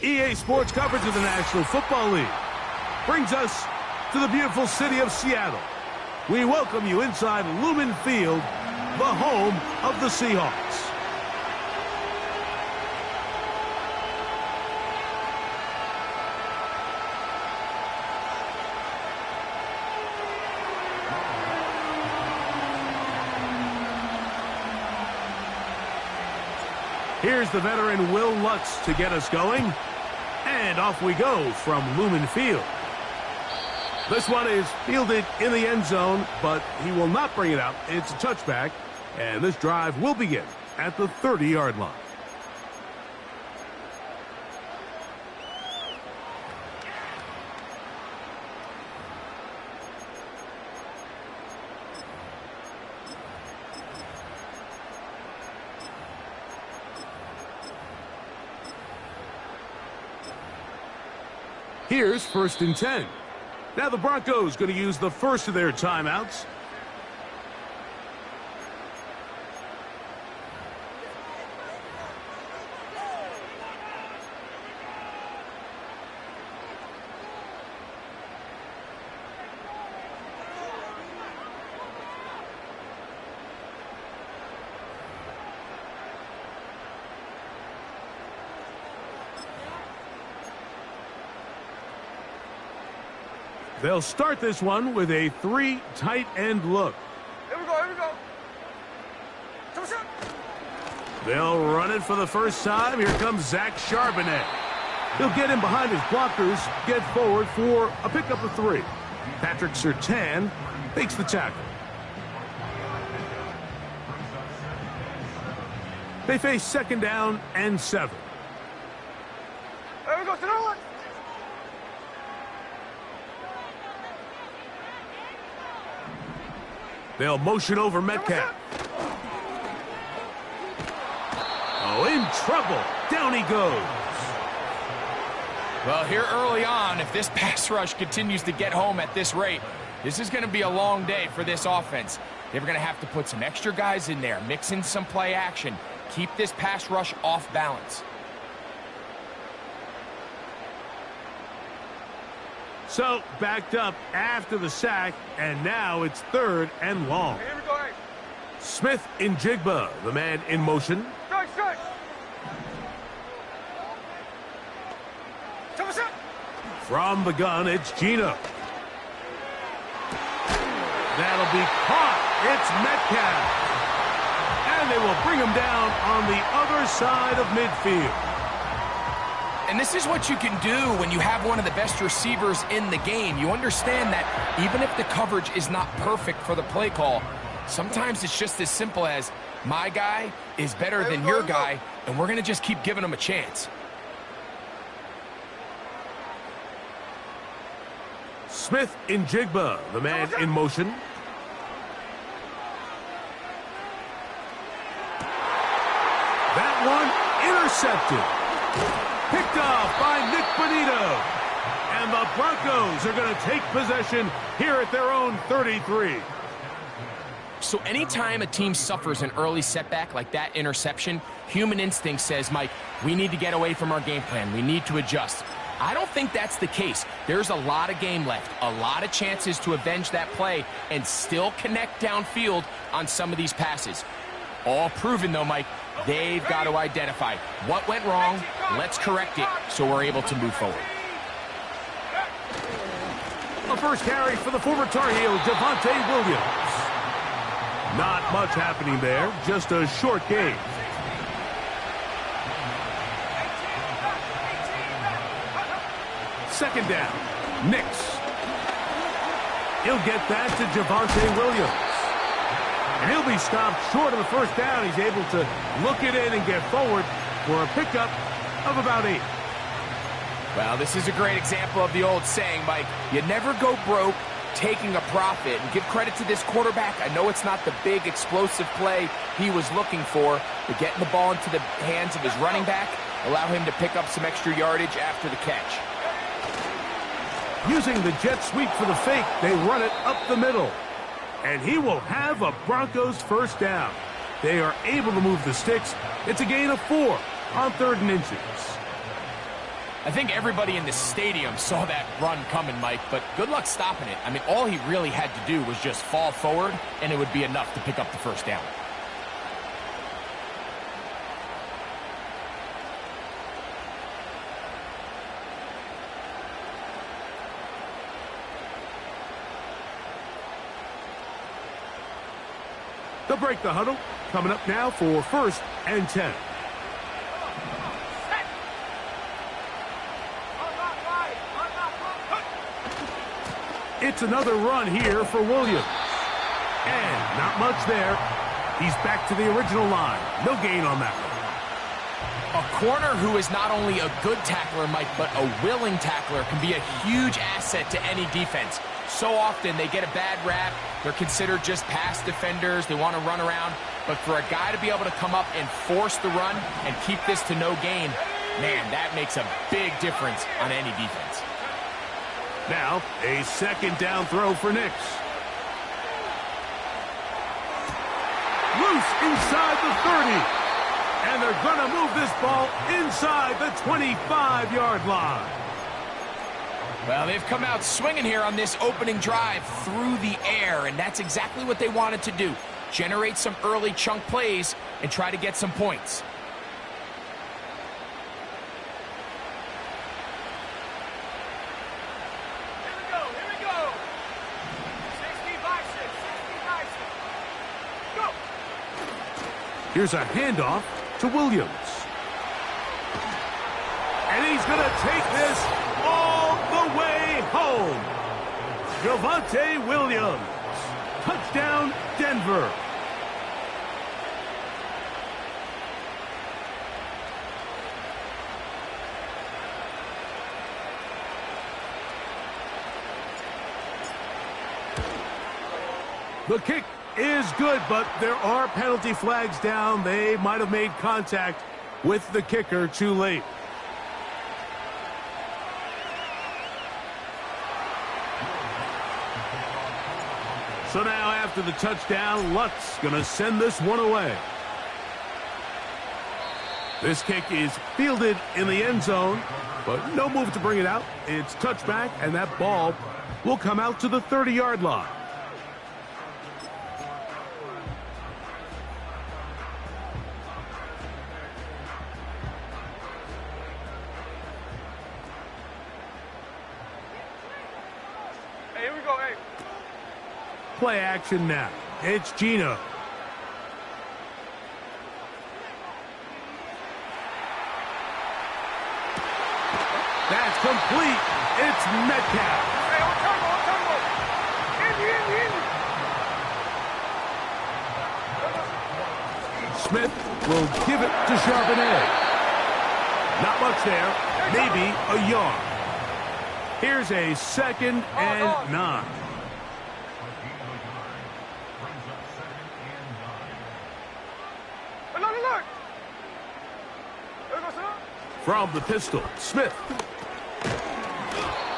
EA Sports coverage of the National Football League brings us to the beautiful city of Seattle. We welcome you inside Lumen Field, the home of the Seahawks. Here's the veteran Will Lutz to get us going. And off we go from Lumen Field. This one is fielded in the end zone, but he will not bring it out. It's a touchback, and this drive will begin at the 30-yard line. Here's 1st and 10. Now the Broncos going to use the first of their timeouts. They'll start this one with a 3 tight end look. Here we go. They'll run it for the first time. Here comes Zach Charbonnet. He'll get in behind his blockers, get forward for a pickup of 3. Patrick Surtain makes the tackle. They face 2nd down and 7. There we go, to the one. They'll motion over Metcalf. Oh, in trouble. Down he goes. Well, here early on, if this pass rush continues to get home at this rate, this is going to be a long day for this offense. They're going to have to put some extra guys in there, mix in some play action, keep this pass rush off balance. So, backed up after the sack, and now it's 3rd and long. Here we go. Smith in Jigba, the man in motion. Strike. From the gun, it's Gino. That'll be caught. It's Metcalf. And they will bring him down on the other side of midfield. And this is what you can do when you have one of the best receivers in the game. You understand that even if the coverage is not perfect for the play call, sometimes it's just as simple as my guy is better than your guy, and we're going to just keep giving him a chance. Smith in Jigba, the man in motion. That one intercepted. Picked off by Nick Bonito. And the Broncos are going to take possession here at their own 33. So anytime a team suffers an early setback like that interception, human instinct says, Mike, we need to get away from our game plan. We need to adjust. I don't think that's the case. There's a lot of game left, a lot of chances to avenge that play and still connect downfield on some of these passes. All proven, though, Mike. They've got to identify what went wrong, let's correct it so we're able to move forward. The first carry for the former Tar Heel, Javonte Williams. Not much happening there, just a short game. Second down, Nix. He'll get that to Javonte Williams. And he'll be stopped short of the first down. He's able to look it in and get forward for a pickup of about 8. Well, this is a great example of the old saying, Mike. You never go broke taking a profit. And give credit to this quarterback. I know it's not the big explosive play he was looking for, but getting the ball into the hands of his running back, allow him to pick up some extra yardage after the catch. Using the jet sweep for the fake, they run it up the middle. And he will have a Broncos first down. They are able to move the sticks. It's a gain of 4 on 3rd and inches. I think everybody in the stadium saw that run coming, Mike, but good luck stopping it. I mean, all he really had to do was just fall forward, and it would be enough to pick up the first down. They'll break the huddle. Coming up now for 1st and 10. It's another run here for Williams. And not much there. He's back to the original line. No gain on that one. A corner who is not only a good tackler, Mike, but a willing tackler can be a huge asset to any defense. So often they get a bad rap. They're considered just pass defenders. They want to run around. But for a guy to be able to come up and force the run and keep this to no gain, man, that makes a big difference on any defense. Now, a 2nd down throw for Nix. Loose inside the 30. And they're going to move this ball inside the 25-yard line. Well, they've come out swinging here on this opening drive through the air, and that's exactly what they wanted to do. Generate some early chunk plays and try to get some points. Here we go. 60-6, 60-6. Go. Here's a handoff to Williams. And he's going to take this all the way home. Javonte Williams. Touchdown, Denver. The kick is good, but there are penalty flags down. They might have made contact with the kicker too late. So now after the touchdown, Lutz going to send this one away. This kick is fielded in the end zone, but no move to bring it out. It's touchback, and that ball will come out to the 30-yard line. Here we go, hey. Play action now. It's Gino. That's complete. It's Metcalf. Hey, on turbo. In. Smith will give it to Charbonnet. Not much there. Maybe a yard. Here's a 2nd and 9. Look. From the pistol, Smith.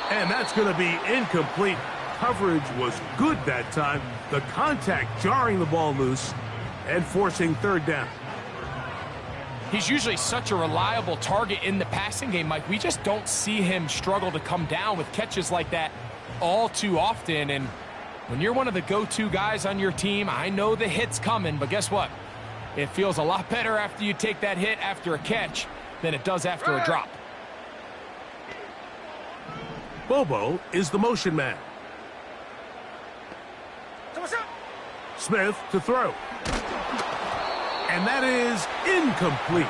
And that's going to be incomplete. Coverage was good that time. The contact jarring the ball loose and forcing 3rd down. He's usually such a reliable target in the passing game, Mike. We just don't see him struggle to come down with catches like that all too often. And when you're one of the go-to guys on your team, I know the hit's coming, but guess what? It feels a lot better after you take that hit after a catch than it does after a drop. Bobo is the motion man. Smith to throw. And that is incomplete.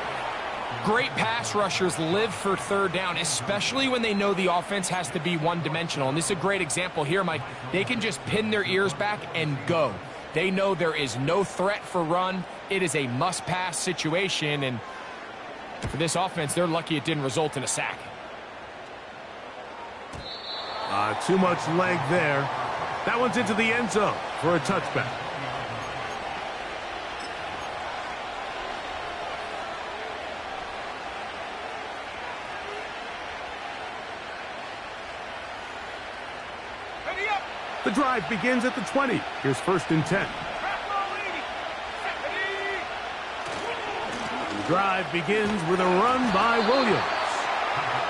Great pass rushers live for 3rd down, especially when they know the offense has to be one-dimensional. And this is a great example here, Mike. They can just pin their ears back and go. They know there is no threat for run. It is a must-pass situation, and for this offense, they're lucky it didn't result in a sack. Too much leg there. That one's into the end zone for a touchback. The drive begins at the 20. Here's 1st and 10. The drive begins with a run by Williams.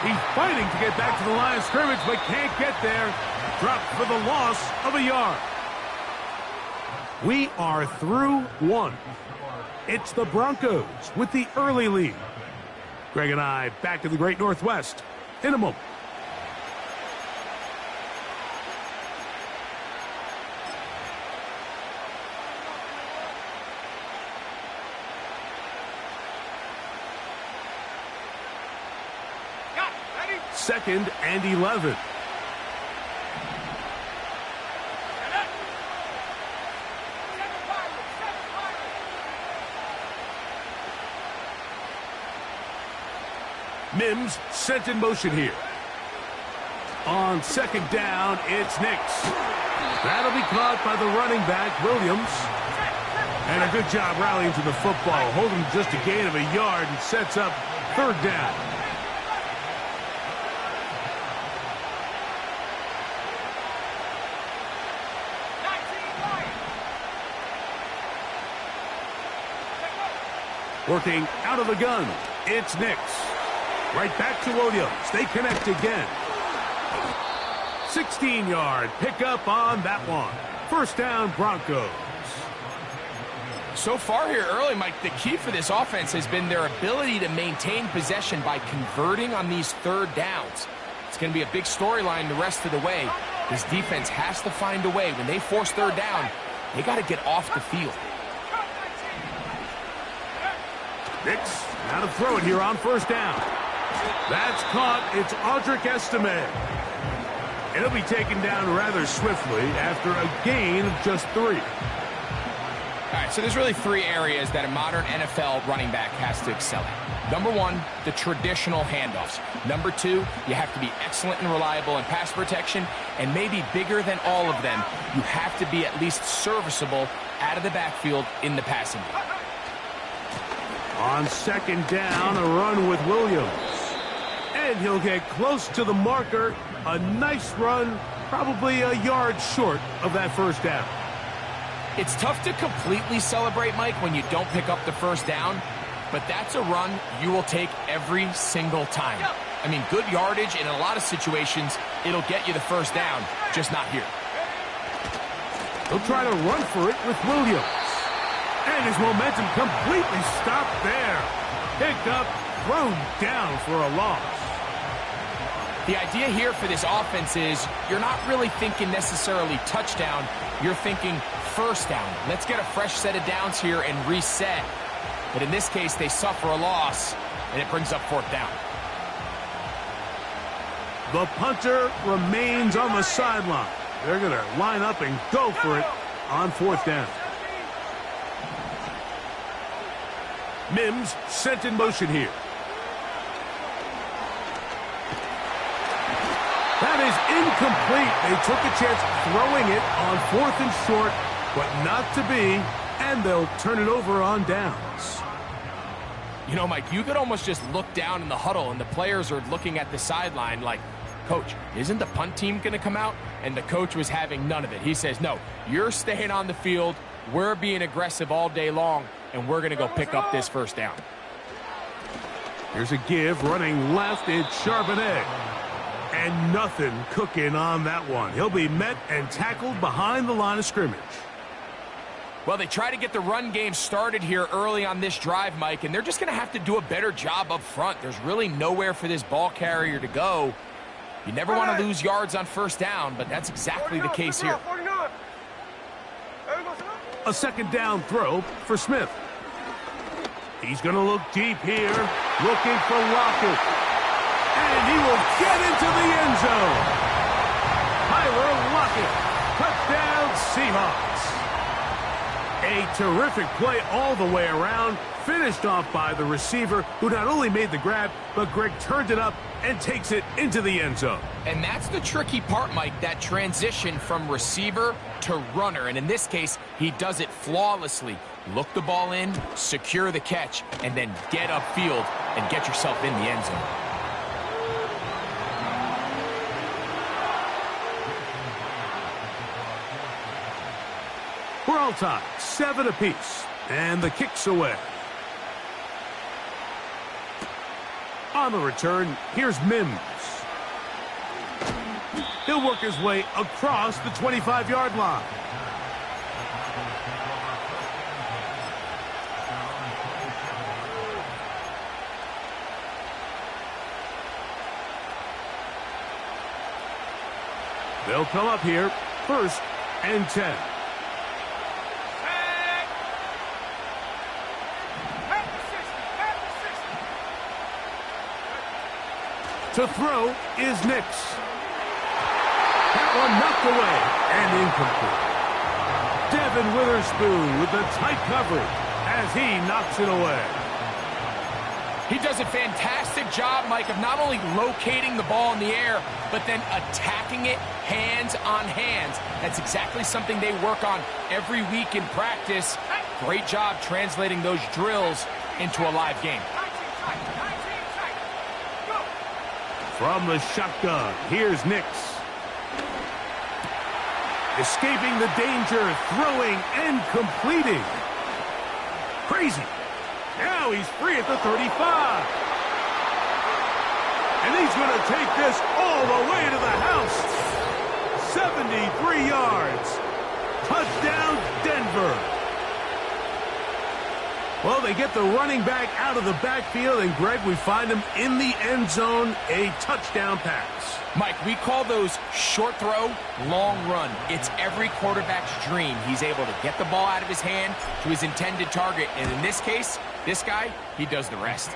He's fighting to get back to the line of scrimmage, but can't get there. Dropped for the loss of a yard. We are through one. It's the Broncos with the early lead. Greg and I back to the Great Northwest in a moment. Second and 11. Mims sent in motion here. On second down, it's Nix. That'll be caught by the running back, Williams. And a good job rallying to the football, holding just a gain of a yard and sets up third down. Working out of the gun, it's Nix. Right back to Williams. They connect again. 16-yard pickup on that one. First down, Broncos. So far here early, Mike, the key for this offense has been their ability to maintain possession by converting on these third downs. It's going to be a big storyline the rest of the way. This defense has to find a way. When they force third down, they got to get off the field. Nix, now to throw it here on first down. That's caught. It's Audric Estime. It'll be taken down rather swiftly after a gain of just 3. All right, so there's really 3 areas that a modern NFL running back has to excel at. Number 1, the traditional handoffs. Number 2, you have to be excellent and reliable in pass protection. And maybe bigger than all of them, you have to be at least serviceable out of the backfield in the passing game. On second down, a run with Williams. And he'll get close to the marker. A nice run, probably a yard short of that first down. It's tough to completely celebrate, Mike, when you don't pick up the first down, but that's a run you will take every single time. I mean, good yardage in a lot of situations, it'll get you the first down, just not here. He'll try to run for it with Williams. And his momentum completely stopped there. Picked up, thrown down for a loss. The idea here for this offense is you're not really thinking necessarily touchdown. You're thinking first down. Let's get a fresh set of downs here and reset. But in this case, they suffer a loss, and it brings up fourth down. The punter remains on the sideline. They're going to line up and go for it on fourth down. Mims sent in motion here. That is incomplete. They took a chance throwing it on 4th and short, but not to be, and they'll turn it over on downs. You know, Mike, you could almost just look down in the huddle, and the players are looking at the sideline like, Coach, isn't the punt team going to come out? And the coach was having none of it. He says, no, you're staying on the field. We're being aggressive all day long, and we're going to go pick up this first down. Here's a give, running left, it's Charbonnet. And nothing cooking on that one. He'll be met and tackled behind the line of scrimmage. Well, they try to get the run game started here early on this drive, Mike, and they're just going to have to do a better job up front. There's really nowhere for this ball carrier to go. You never want to lose yards on first down, but that's exactly the case here. A second down throw for Smith. He's going to look deep here, looking for Lockett. And he will get into the end zone. Tyler Lockett, touchdown Seahawks. A terrific play all the way around, finished off by the receiver, who not only made the grab, but Greg turned it up and takes it into the end zone. And that's the tricky part, Mike, that transition from receiver to runner. And in this case, he does it flawlessly. Look the ball in, secure the catch, and then get upfield and get yourself in the end zone. We're all tied, 7 apiece, and the kick's away. On the return, here's Mims. He'll work his way across the 25-yard line. They'll come up here, 1st and 10. To throw is Nix. That one knocked away and incomplete. Devin Witherspoon with the tight coverage as he knocks it away. He does a fantastic job, Mike, of not only locating the ball in the air, but then attacking it hands on hands. That's exactly something they work on every week in practice. Great job translating those drills into a live game. From the shotgun, here's Nix. Escaping the danger, throwing and completing. Crazy. Now he's free at the 35. And he's going to take this all the way to the house. 73 yards. Touchdown, Denver. Well, they get the running back out of the backfield, and, Greg, we find him in the end zone, a touchdown pass. Mike, we call those short throw, long run. It's every quarterback's dream. He's able to get the ball out of his hand to his intended target, and in this case, this guy, he does the rest.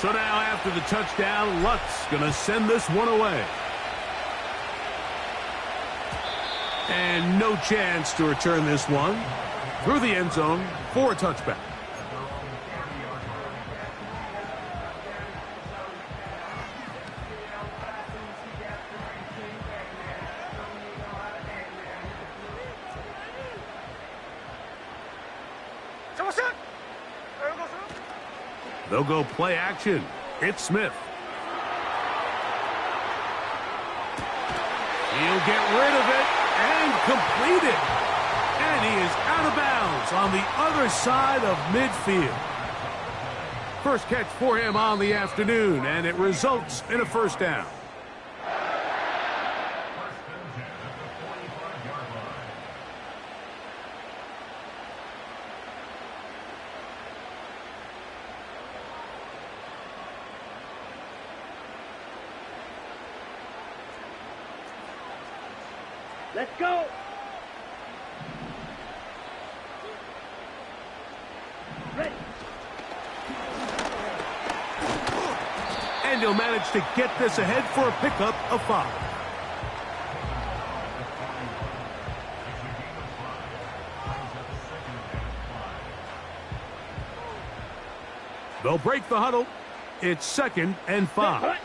So now after the touchdown, Lutz going to send this one away. And no chance to return this one through the end zone for a touchback. They'll go play action. It's Smith. He'll get rid of it and complete it. And he is out of bounds on the other side of midfield. First catch for him on the afternoon, and it results in a first down. Let's go. Ready. And he'll manage to get this ahead for a pickup of 5. They'll break the huddle. It's 2nd and 5.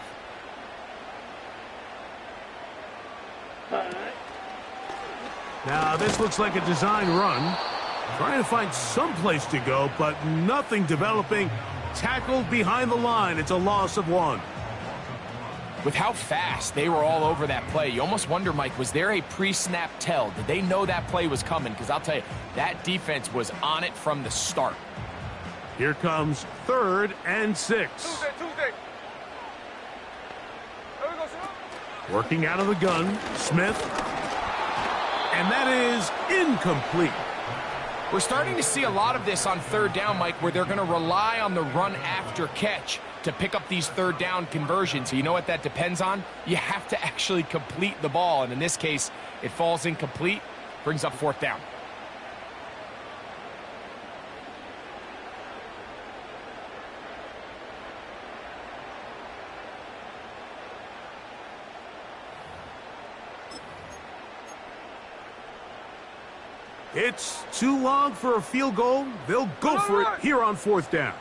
Now, this looks like a design run. Trying to find some place to go, but nothing developing. Tackled behind the line. It's a loss of 1. With how fast they were all over that play, you almost wonder, Mike, was there a pre-snap tell? Did they know that play was coming? Because I'll tell you, that defense was on it from the start. Here comes 3rd and 6. Tuesday. There we go, sir. Working out of the gun, Smith. And that is incomplete. We're starting to see a lot of this on 3rd down, Mike, where they're going to rely on the run after catch to pick up these 3rd down conversions. So you know what that depends on? You have to actually complete the ball. And in this case, it falls incomplete, brings up 4th down. It's too long for a field goal. They'll go for it here on 4th down.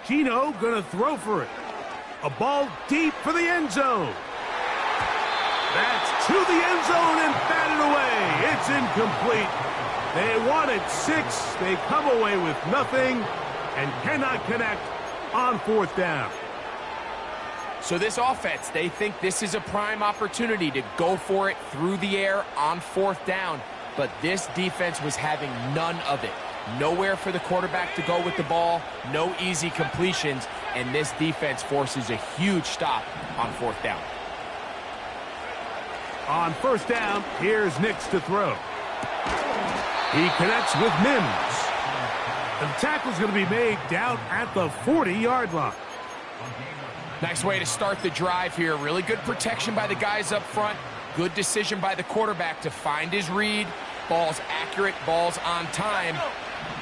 Gino gonna throw for it. A ball deep for the end zone. That's to the end zone and batted away. It's incomplete. They wanted 6. They come away with nothing and cannot connect on 4th down. So this offense, they think this is a prime opportunity to go for it through the air on 4th down. But this defense was having none of it. Nowhere for the quarterback to go with the ball, no easy completions, and this defense forces a huge stop on 4th down. On 1st down, here's Nix to throw. He connects with Mims. And the tackle's going to be made down at the 40-yard line. Nice way to start the drive here. Really good protection by the guys up front. Good decision by the quarterback to find his read. Ball's accurate, ball's on time.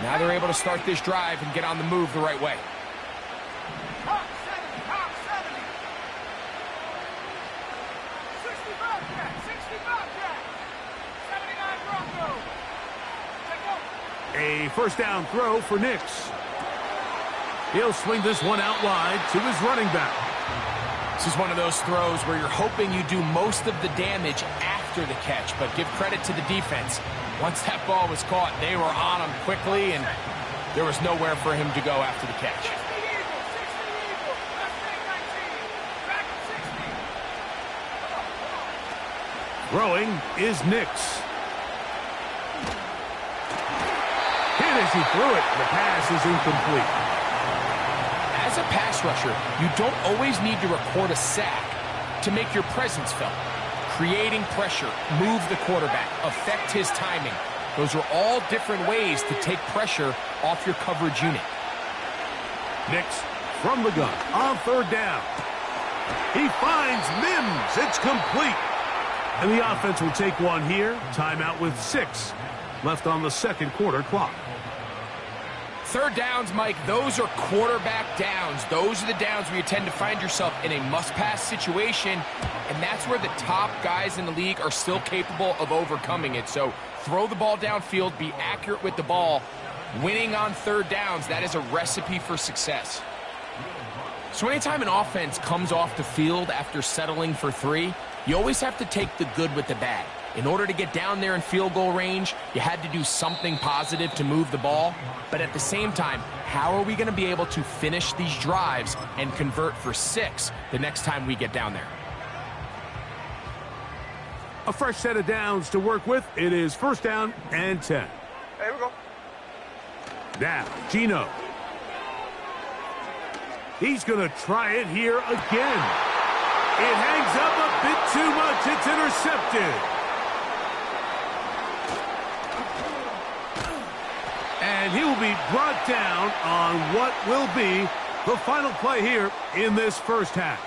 Now they're able to start this drive and get on the move the right way. Top 70. 65 Jack. 65 Jack. 79 Bronco. A 1st down throw for Nix. He'll swing this one out wide to his running back. This is one of those throws where you're hoping you do most of the damage after the catch, but give credit to the defense. Once that ball was caught, they were on him quickly, and there was nowhere for him to go after the catch. 60 Eagle. 60 Eagle. Left leg 19. Back at 60. Throwing is Nix. Hit as he threw it. The pass is incomplete. As a pass rusher, you don't always need to record a sack to make your presence felt. Creating pressure, move the quarterback, affect his timing. Those are all different ways to take pressure off your coverage unit. Nix from the gun on 3rd down. He finds Mims. It's complete. And the offense will take one here. Timeout with 6 left on the 2nd quarter clock. 3rd downs, Mike, those are quarterback downs. Those are the downs where you tend to find yourself in a must-pass situation, and that's where the top guys in the league are still capable of overcoming it. So throw the ball downfield, be accurate with the ball. Winning on 3rd downs, that is a recipe for success. So anytime an offense comes off the field after settling for 3, you always have to take the good with the bad. In order to get down there in field goal range, you had to do something positive to move the ball. But at the same time, how are we going to be able to finish these drives and convert for 6 the next time we get down there? A fresh set of downs to work with. It is 1st down and 10. Here we go. Now, Gino. He's going to try it here again. It hangs up a bit too much. It's intercepted. And he will be brought down on what will be the final play here in this 1st half.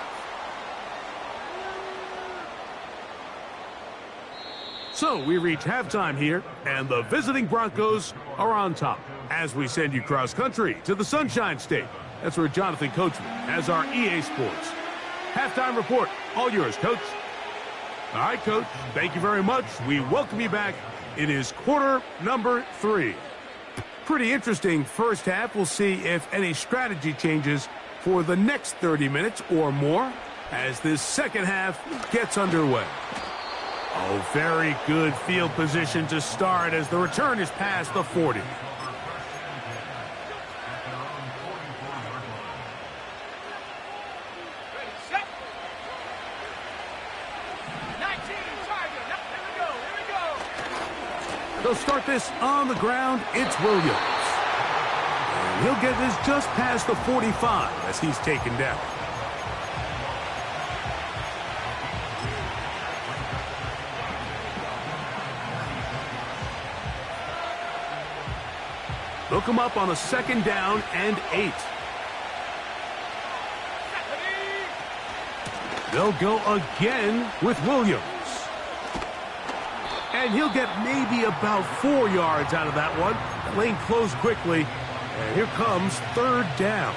So we reach halftime here, and the visiting Broncos are on top as we send you cross-country to the Sunshine State. That's where Jonathan Coachman has our EA Sports halftime report. All yours, Coach. All right, Coach, thank you very much. We welcome you back. It is quarter number 3. Pretty interesting 1st half. We'll see if any strategy changes for the next 30 minutes or more as this 2nd half gets underway. Oh, very good field position to start as the return is past the 40. They'll start this on the ground. It's Williams. And he'll get this just past the 45 as he's taken down. They'll come up on a 2nd down and 8. They'll go again with Williams. And he'll get maybe about 4 yards out of that one. The lane closed quickly. And here comes 3rd down.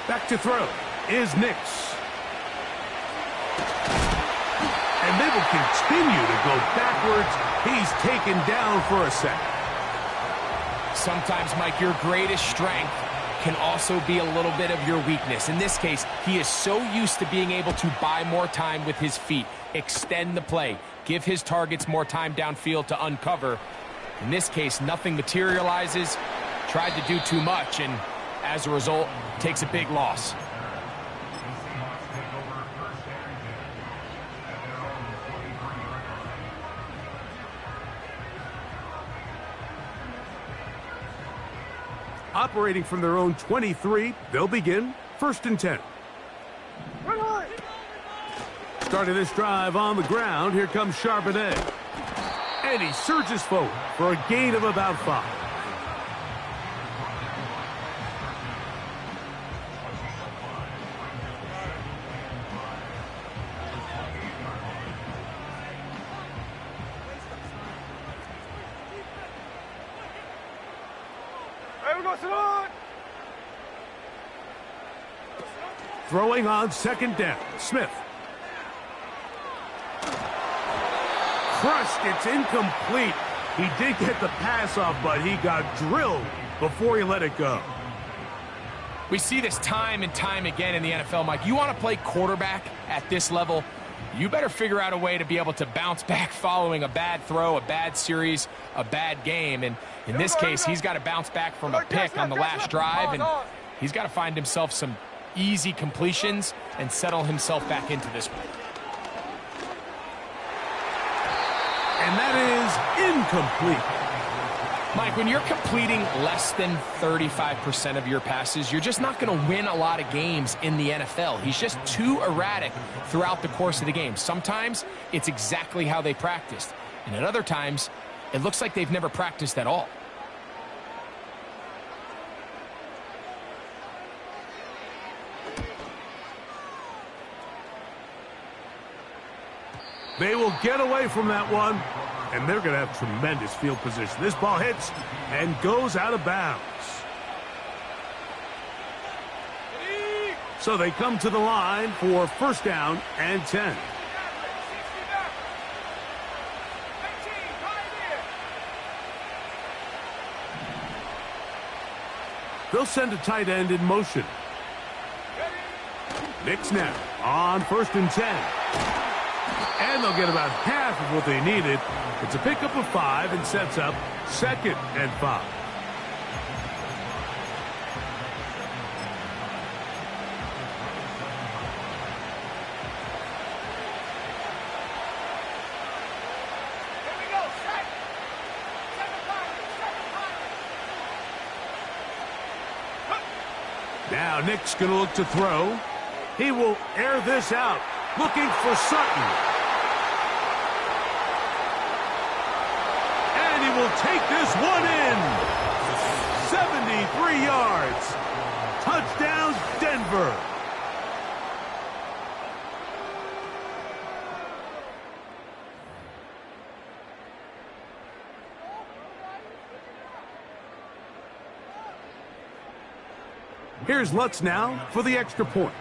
Back to throw is Nix. And they will continue to go backwards. He's taken down for a second. Sometimes, Mike, your greatest strength can also be a little bit of your weakness. In this case, he is so used to being able to buy more time with his feet, extend the play, give his targets more time downfield to uncover. In this case, nothing materializes, tried to do too much, and as a result, takes a big loss. Operating from their own 23, they'll begin 1st and 10. Starting this drive on the ground, here comes Charbonnet. And he surges forward for a gain of about 5. Throwing on 2nd down, Smith. Crushed, it's incomplete. He did get the pass off, but he got drilled before he let it go. We see this time and time again in the NFL, Mike. You want to play quarterback at this level, you better figure out a way to be able to bounce back following a bad throw, a bad series, a bad game. And in this case, he's got to bounce back from a pick on the last drive, and he's got to find himself some easy completions and settle himself back into this one. And that is incomplete. Mike, when you're completing less than 35% of your passes, you're just not going to win a lot of games in the NFL. He's just too erratic throughout the course of the game. Sometimes it's exactly how they practiced, and at other times it looks like they've never practiced at all. They will get away from that one, and they're going to have tremendous field position. This ball hits and goes out of bounds. So they come to the line for 1st down and 10. They'll send a tight end in motion. Nick snap on 1st and 10. And they'll get about half of what they needed. It's a pickup of 5 and sets up 2nd and 5. Now Nick's going to look to throw. He will air this out, looking for Sutton. And he will take this one in. 73 yards. Touchdown, Denver. Here's Lutz now for the extra point.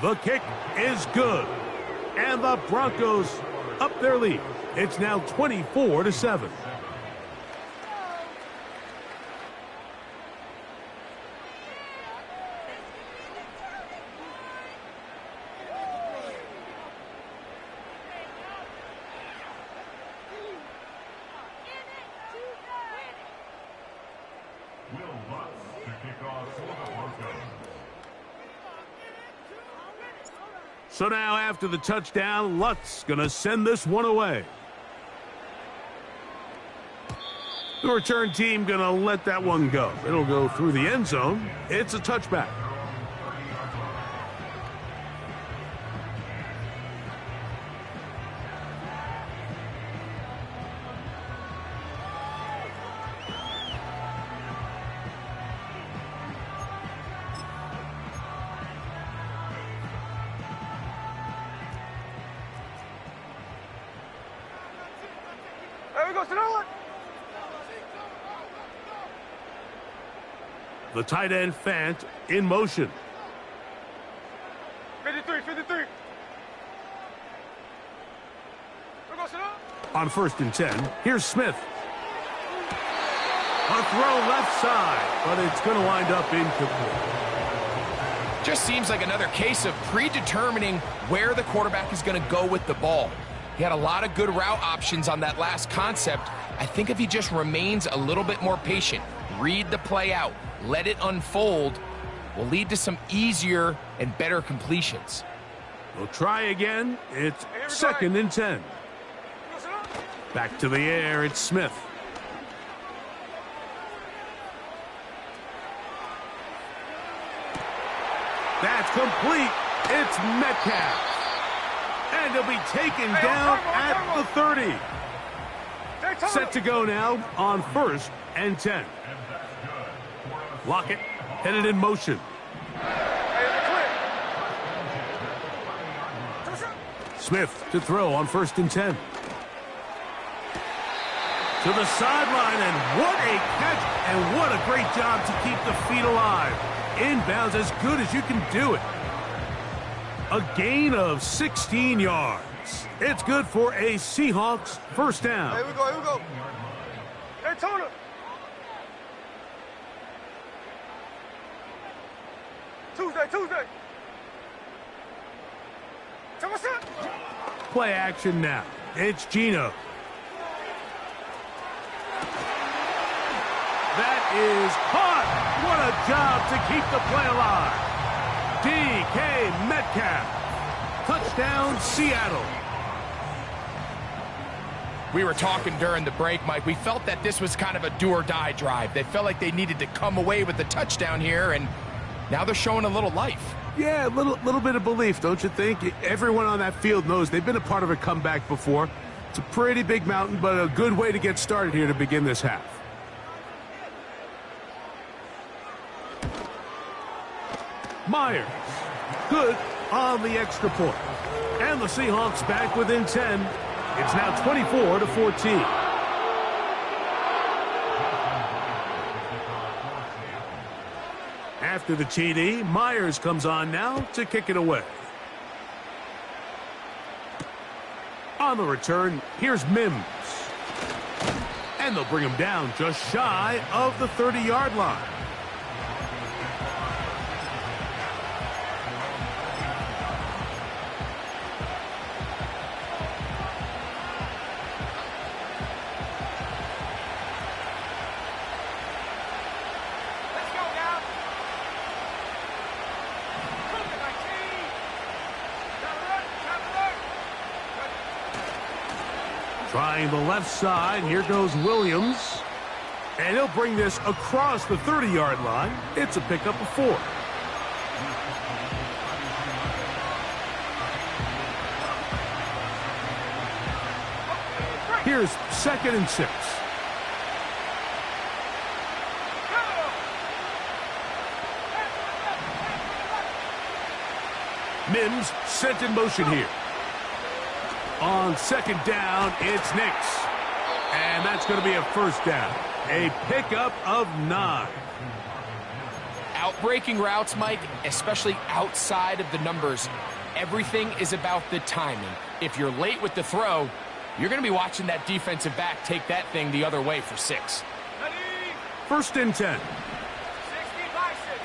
The kick is good. And the Broncos up their lead. It's now 24-7. So now after the touchdown, Lutz going to send this one away. The return team going to let that one go. It'll go through the end zone. It's a touchback. The tight end Fant in motion. 53. On 1st and 10, here's Smith. A throw left side, but it's going to wind up incomplete. Just seems like another case of predetermining where the quarterback is going to go with the ball. He had a lot of good route options on that last concept. I think if he just remains a little bit more patient, read the play out, let it unfold, will lead to some easier and better completions. We'll try again. It's 2nd and 10. Back to the air, it's Smith. That's complete. It's Metcalf. And he'll be taken down at the 30. Set to go now on 1st and 10. Lockett headed in motion. Smith to throw on 1st and 10. To the sideline, and what a catch, and what a great job to keep the feet alive. Inbounds as good as you can do it. A gain of 16 yards. It's good for a Seahawks first down. Here we go, here we go. Hey, Tony. Tuesday. Tell what's up? Play action now. It's Geno. That is caught. What a job to keep the play alive. DK Metcalf. Touchdown, Seattle. We were talking during the break, Mike. We felt that this was kind of a do-or-die drive. They felt like they needed to come away with the touchdown here, and now they're showing a little life. Yeah, a little bit of belief, don't you think? Everyone on that field knows they've been a part of a comeback before. It's a pretty big mountain, but a good way to get started here to begin this half. Myers, good on the extra point. And the Seahawks back within 10. It's now 24-14. After the TD, Myers comes on now to kick it away. On the return, here's Mims. And they'll bring him down just shy of the 30-yard line. Trying the left side, here goes Williams. And he'll bring this across the 30-yard line. It's a pickup of 4. Here's 2nd and 6. Mims sent in motion here. On 2nd down, it's Nix. And that's going to be a first down. A pickup of 9. Outbreaking routes, Mike, especially outside of the numbers, everything is about the timing. If you're late with the throw, you're going to be watching that defensive back take that thing the other way for 6. 1st and 10. 60 by 6.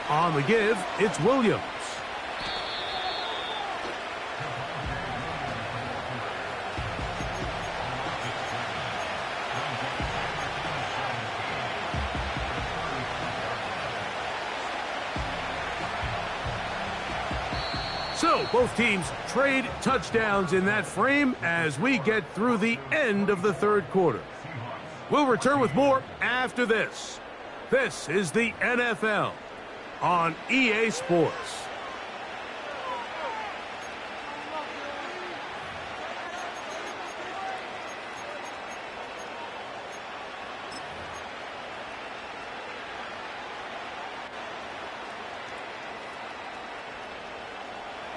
On the give, it's Williams. So, both teams trade touchdowns in that frame as we get through the end of the 3rd quarter. We'll return with more after this. This is the NFL on EA Sports.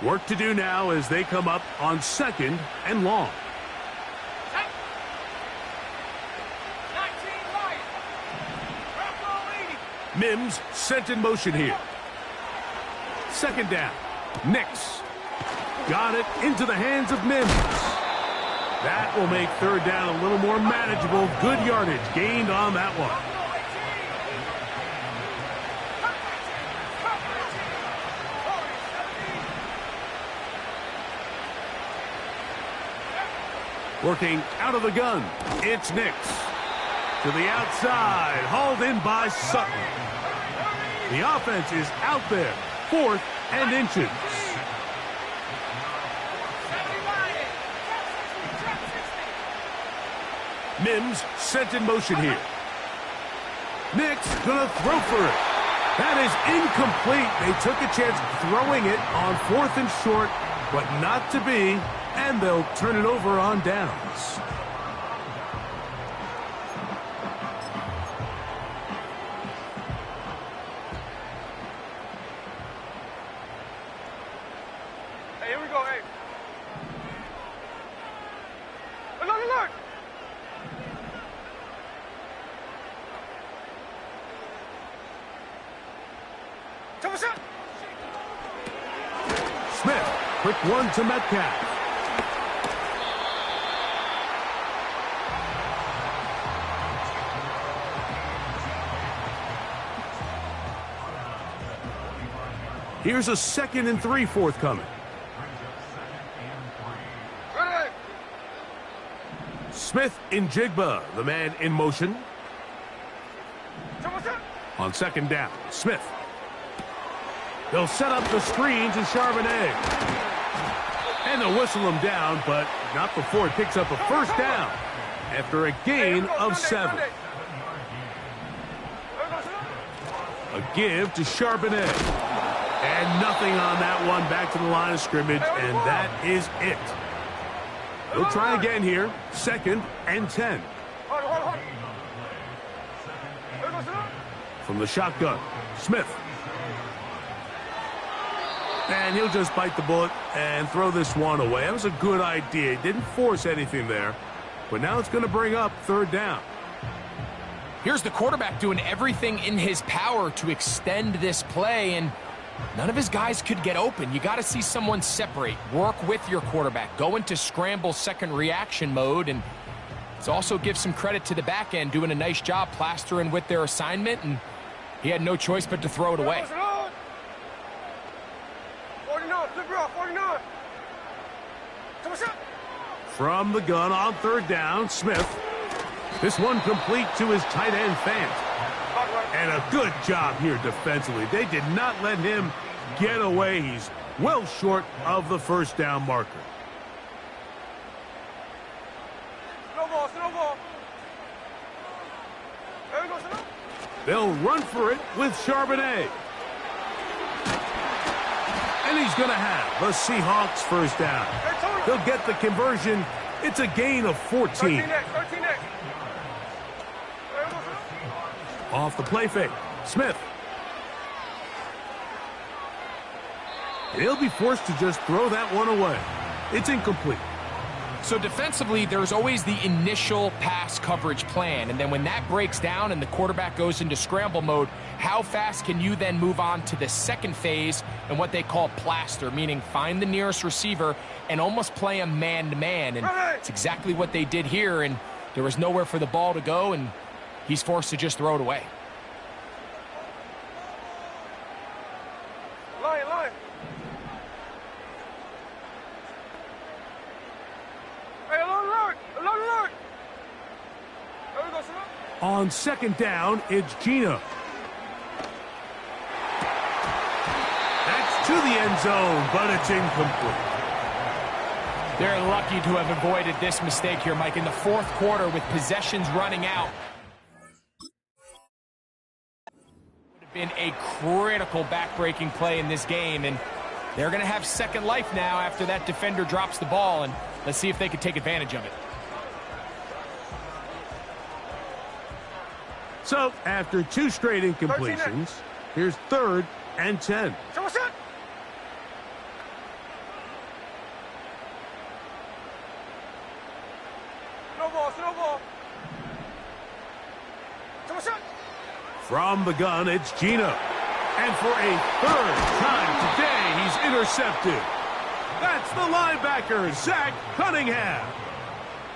Work to do now as they come up on 2nd and long. 19 right. Red ball 80. Mims sent in motion here. 2nd down. Nix got it into the hands of Mims. That will make third down a little more manageable. Good yardage gained on that one. Working out of the gun, it's Nix. To the outside, hauled in by Sutton. The offense is out there, 4th and inches. Mims sent in motion here. Nix gonna throw for it. That is incomplete. They took a chance throwing it on 4th and short, but not to be, and they'll turn it over on downs. Hey, here we go, hey. Alert, alert! Smith, quick one to Metcalf. Here's a 2nd and 3 forthcoming. Ready. Smith in Jigba, the man in motion. On 2nd down, Smith. They'll set up the screen to Charbonnet. And they'll whistle him down, but not before he picks up a first down after a gain of 7. A give to Charbonnet. And nothing on that one, back to the line of scrimmage, and that is it. We'll try again here, 2nd and 10. From the shotgun, Smith. And he'll just bite the bullet and throw this one away. That was a good idea. He didn't force anything there, but now it's going to bring up 3rd down. Here's the quarterback doing everything in his power to extend this play, and none of his guys could get open. You got to see someone separate, work with your quarterback, go into scramble second reaction mode, and it's also give some credit to the back end doing a nice job plastering with their assignment, and he had no choice but to throw it away. 49, flip it off, 49. From the gun on 3rd down, Smith. This one complete to his tight end, Fant. And a good job here defensively. They did not let him get away. He's well short of the first down marker. Snowball, snowball. There we go, snowball. They'll run for it with Charbonnet. And he's going to have the Seahawks first down. They'll get the conversion. It's a gain of 14. 13 next. Off the play fake, Smith. He'll be forced to just throw that one away. It's incomplete. So defensively, there's always the initial pass coverage plan, and then when that breaks down and the quarterback goes into scramble mode, how fast can you then move on to the second phase and what they call plaster, meaning find the nearest receiver and almost play him man-to-man, and it's exactly what they did here, and there was nowhere for the ball to go, and he's forced to just throw it away. Line. Hey, alert. There we go, sir. On 2nd down, it's Gino. That's to the end zone, but it's incomplete. They're lucky to have avoided this mistake here, Mike, in the 4th quarter with possessions running out. Been a critical back-breaking play in this game, and they're going to have second life now after that defender drops the ball, and let's see if they can take advantage of it. So, after 2 straight incompletions, here's 3rd and 10. So what's that? Snowball. So what's that? From the gun, it's Gino. And for a 3rd time today, he's intercepted. That's the linebacker, Zach Cunningham.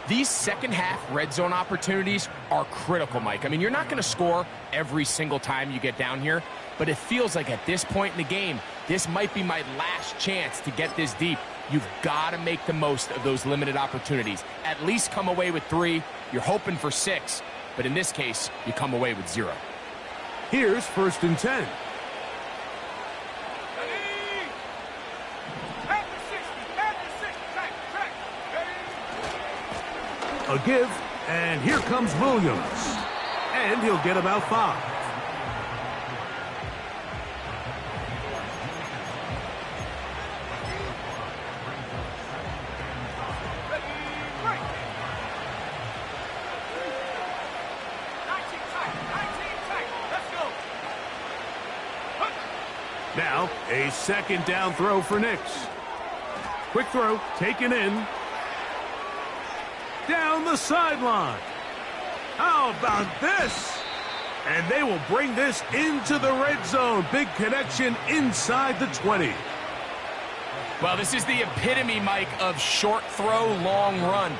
These second-half red zone opportunities are critical, Mike. I mean, you're not going to score every single time you get down here, but it feels like at this point in the game, this might be my last chance to get this deep. You've got to make the most of those limited opportunities. At least come away with 3. You're hoping for 6, but in this case, you come away with 0. Here's 1st and 10. A give, and here comes Williams. And he'll get about 5. Now, a 2nd down throw for Nix. Quick throw, taken in. Down the sideline. How about this? And they will bring this into the red zone. Big connection inside the 20. Well, this is the epitome, Mike, of short throw, long run.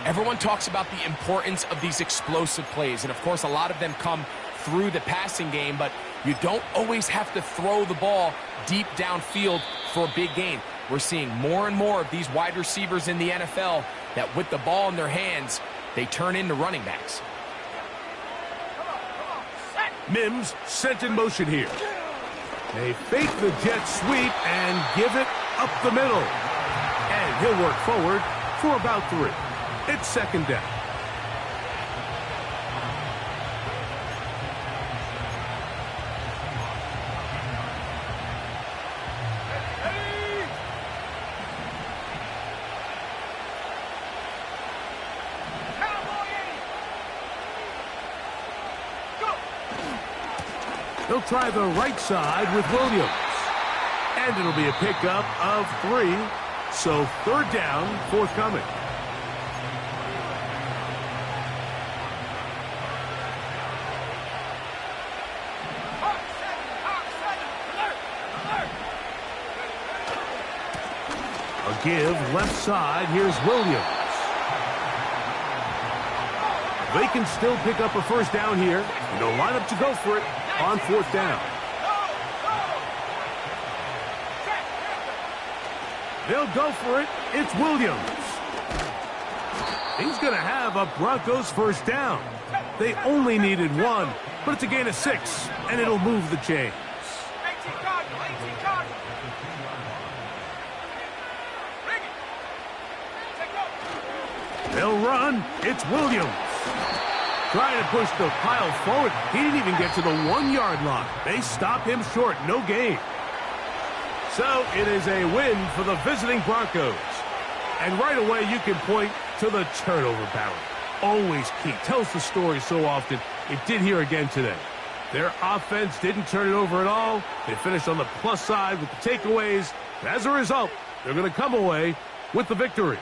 Everyone talks about the importance of these explosive plays, and of course a lot of them come through the passing game, but you don't always have to throw the ball deep downfield for a big gain. We're seeing more and more of these wide receivers in the NFL that with the ball in their hands, they turn into running backs. Mims sent in motion here. They fake the jet sweep and give it up the middle. And he'll work forward for about 3. It's 2nd down. He'll try the right side with Williams. And it'll be a pickup of 3. So 3rd down forthcoming. A give left side. Here's Williams. They can still pick up a 1st down here. And they'll line up to go for it on 4th down. They'll go for it. It's Williams. He's going to have a Broncos 1st down. They only needed 1, but it's a gain of 6, and it'll move the chains. They'll run. It's Williams. Trying to push the pile forward. He didn't even get to the 1-yard line. They stop him short. No gain. So it is a win for the visiting Broncos. And right away you can point to the turnover battle. Always key. Tells the story so often. It did here again today. Their offense didn't turn it over at all. They finished on the plus side with the takeaways. As a result, they're going to come away with the victory.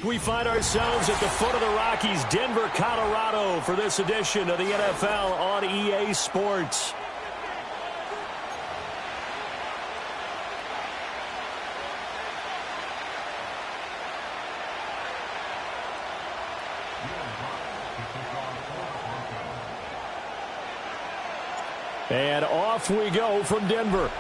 We find ourselves at the foot of the Rockies, Denver, Colorado, for this edition of the NFL on EA Sports. And off we go from Denver.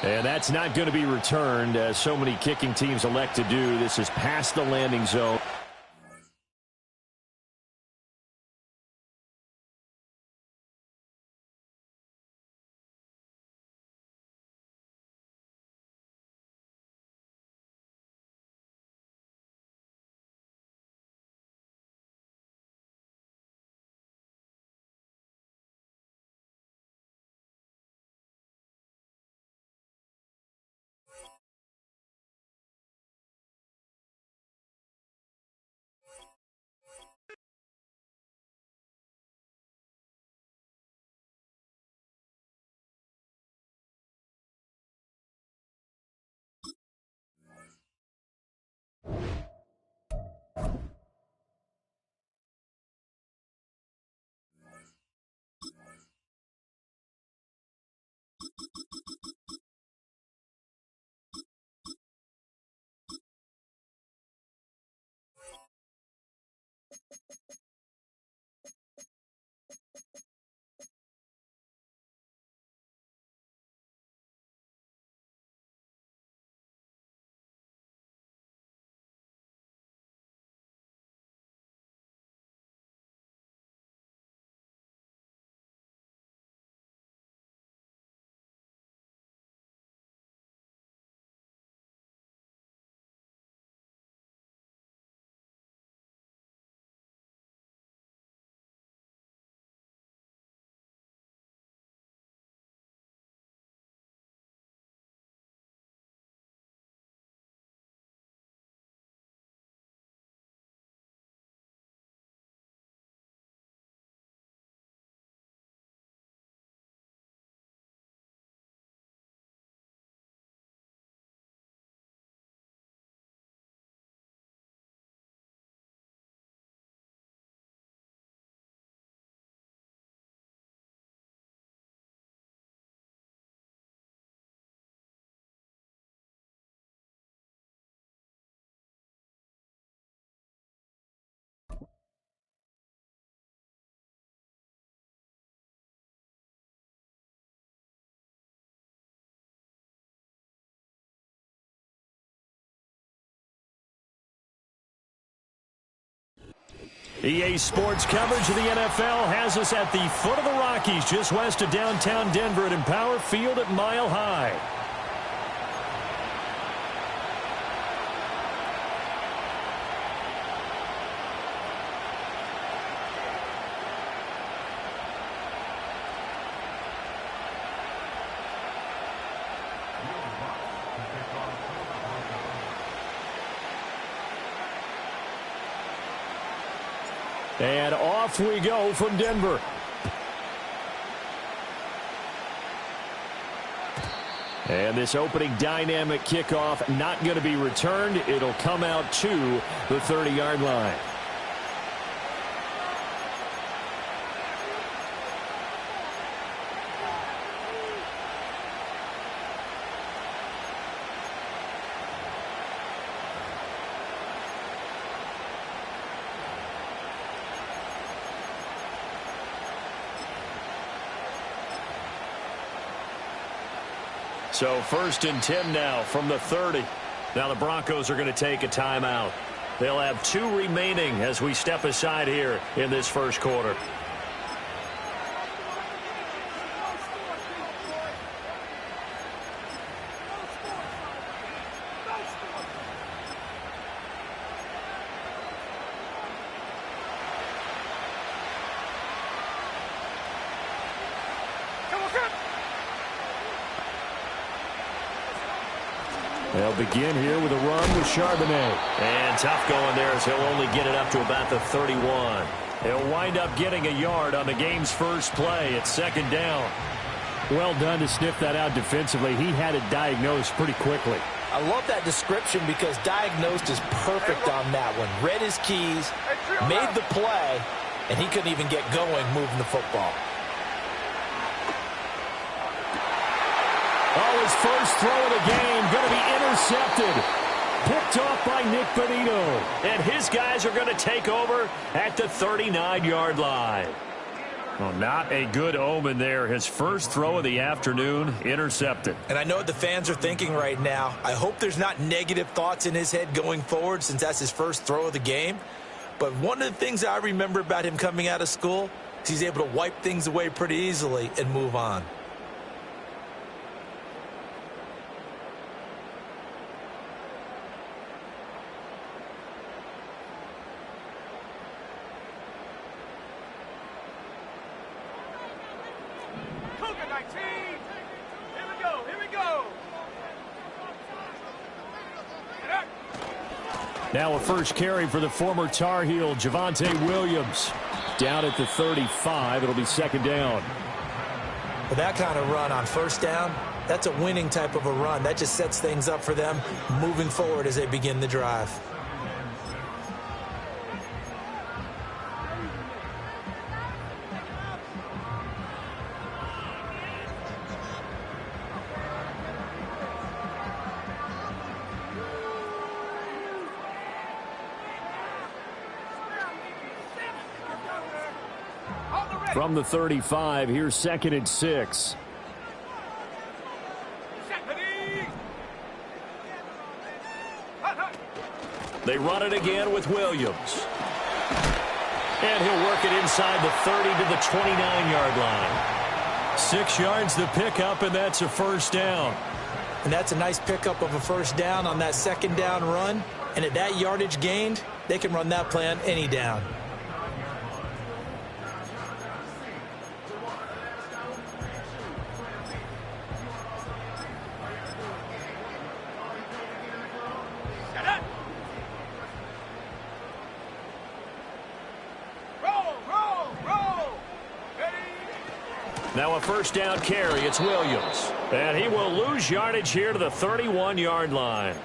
And that's not going to be returned, as so many kicking teams elect to do. This is past the landing zone. EA Sports coverage of the NFL has us at the foot of the Rockies, just west of downtown Denver at Empower Field at Mile High. And off we go from Denver. And this opening dynamic kickoff not going to be returned. It'll come out to the 30-yard line. So 1st and 10 now from the 30. Now the Broncos are going to take a timeout. They'll have 2 remaining as we step aside here in this first quarter. They'll begin here with a run with Charbonnet. And tough going there as he'll only get it up to about the 31. He'll wind up getting a yard on the game's first play. It's 2nd down. Well done to sniff that out defensively. He had it diagnosed pretty quickly. I love that description because diagnosed is perfect on that one. Read his keys, made the play, and he couldn't even get going moving the football. Oh, his first throw of the game going to be intercepted. Picked off by Nick Benito. And his guys are going to take over at the 39-yard line. Well, not a good omen there. His first throw of the afternoon intercepted. And I know what the fans are thinking right now. I hope there's not negative thoughts in his head going forward since that's his first throw of the game. But one of the things I remember about him coming out of school is he's able to wipe things away pretty easily and move on. Now a first carry for the former Tar Heel, Javonte Williams. Down at the 35, it'll be 2nd down. With that kind of run on 1st down, that's a winning type of a run. That just sets things up for them moving forward as they begin the drive. From the 35, here's 2nd and 6. They run it again with Williams. And he'll work it inside the 30 to the 29-yard line. 6 yards to pick up, and that's a first down. And that's a nice pickup of a first down on that 2nd down run. And at that yardage gained, they can run that play on any down. Now a first down carry. It's Williams. And he will lose yardage here to the 31-yard line.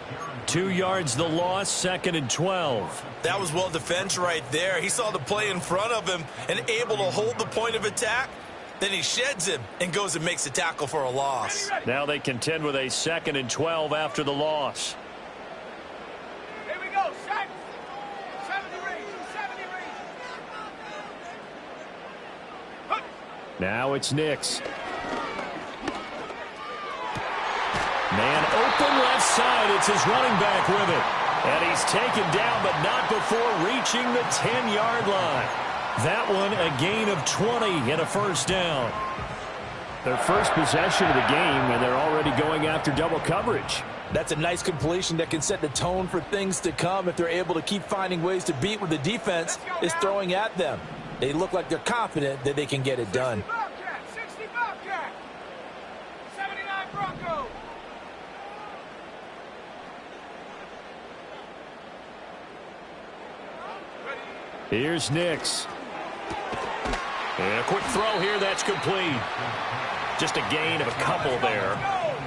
2 yards the loss, 2nd and 12. That was well defense right there. He saw the play in front of him and able to hold the point of attack. Then he sheds him and goes and makes a tackle for a loss. Now they contend with a 2nd and 12 after the loss. Here we go, set. 70 range. Now it's Nix. Man open left side. It's his running back with it. And he's taken down, but not before reaching the 10-yard line. That one a gain of 20 and a first down. Their first possession of the game, and they're already going after double coverage. That's a nice completion that can set the tone for things to come if they're able to keep finding ways to beat what the defense is throwing at them. They look like they're confident that they can get it done. 60 Bobcat. 79 Bronco. Here's Nix. And a quick throw here that's complete. Just a gain of a couple there.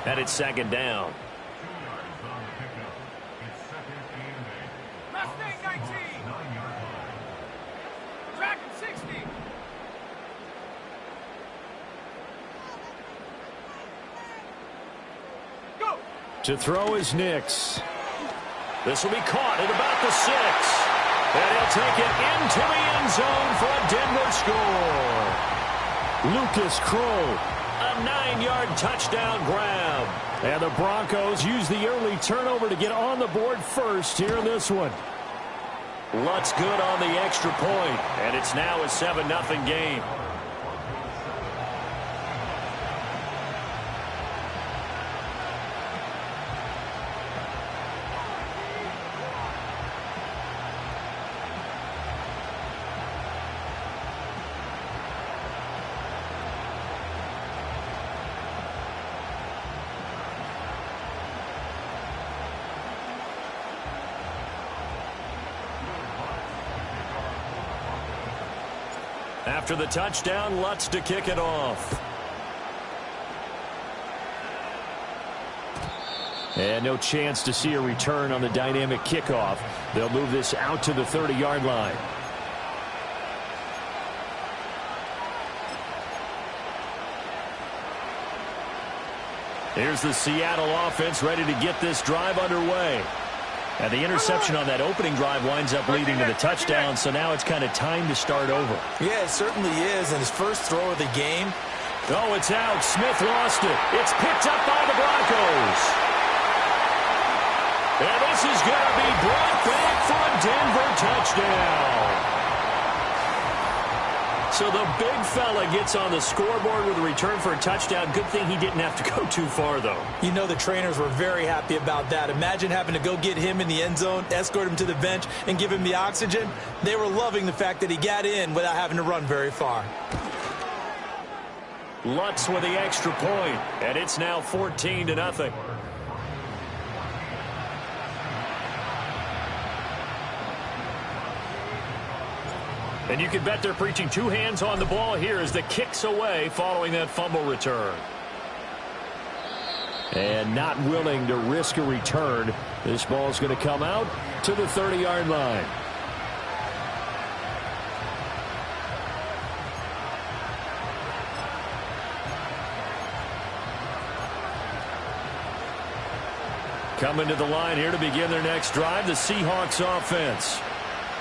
And it's 2nd down. Mustang 19. Dragon 60. Go. To throw is Nix. This will be caught at about the 6. And he'll take it into the end zone for a Denver score. Lucas Kroll a 9-yard touchdown grab. And the Broncos use the early turnover to get on the board first here in this one. Lutz good on the extra point, and it's now a 7-0 game. After the touchdown, Lutz to kick it off. And no chance to see a return on the dynamic kickoff. They'll move this out to the 30-yard line. Here's the Seattle offense ready to get this drive underway. And the interception on that opening drive winds up leading to the touchdown, so now it's kind of time to start over. Yeah, it certainly is. And his first throw of the game. Oh, it's out. Smith lost it. It's picked up by the Broncos. And this is going to be brought back for a Denver touchdown. So the big fella gets on the scoreboard with a return for a touchdown. Good thing he didn't have to go too far, though. You know the trainers were very happy about that. Imagine having to go get him in the end zone, escort him to the bench, and give him the oxygen. They were loving the fact that he got in without having to run very far. Lutz with the extra point, and it's now 14-0. And you can bet they're preaching two hands on the ball here as the kick's away following that fumble return. And not willing to risk a return. This ball's going to come out to the 30-yard line. Coming to the line here to begin their next drive, the Seahawks offense.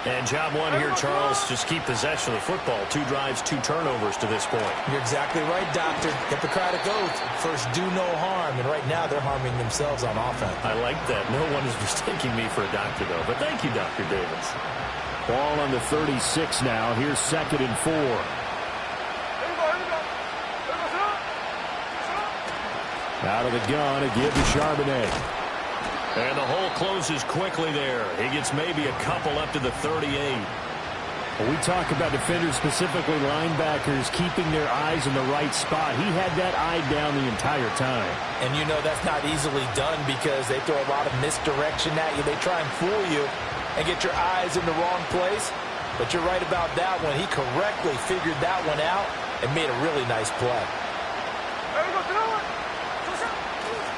And job one here, Charles, just keep possession of the football. 2 drives, 2 turnovers to this point. You're exactly right, Doctor. Hippocratic oath. First, do no harm. And right now, they're harming themselves on offense. I like that. No one is mistaking me for a doctor, though. But thank you, Dr. Davis. Ball on the 36 now. Here's 2nd and 4. Out of the gun, a give to Charbonnet. And the hole closes quickly there. He gets maybe a couple up to the 38. When we talk about defenders, specifically linebackers, keeping their eyes in the right spot. He had that eye down the entire time. And you know that's not easily done because they throw a lot of misdirection at you. They try and fool you and get your eyes in the wrong place. But you're right about that one. He correctly figured that one out and made a really nice play.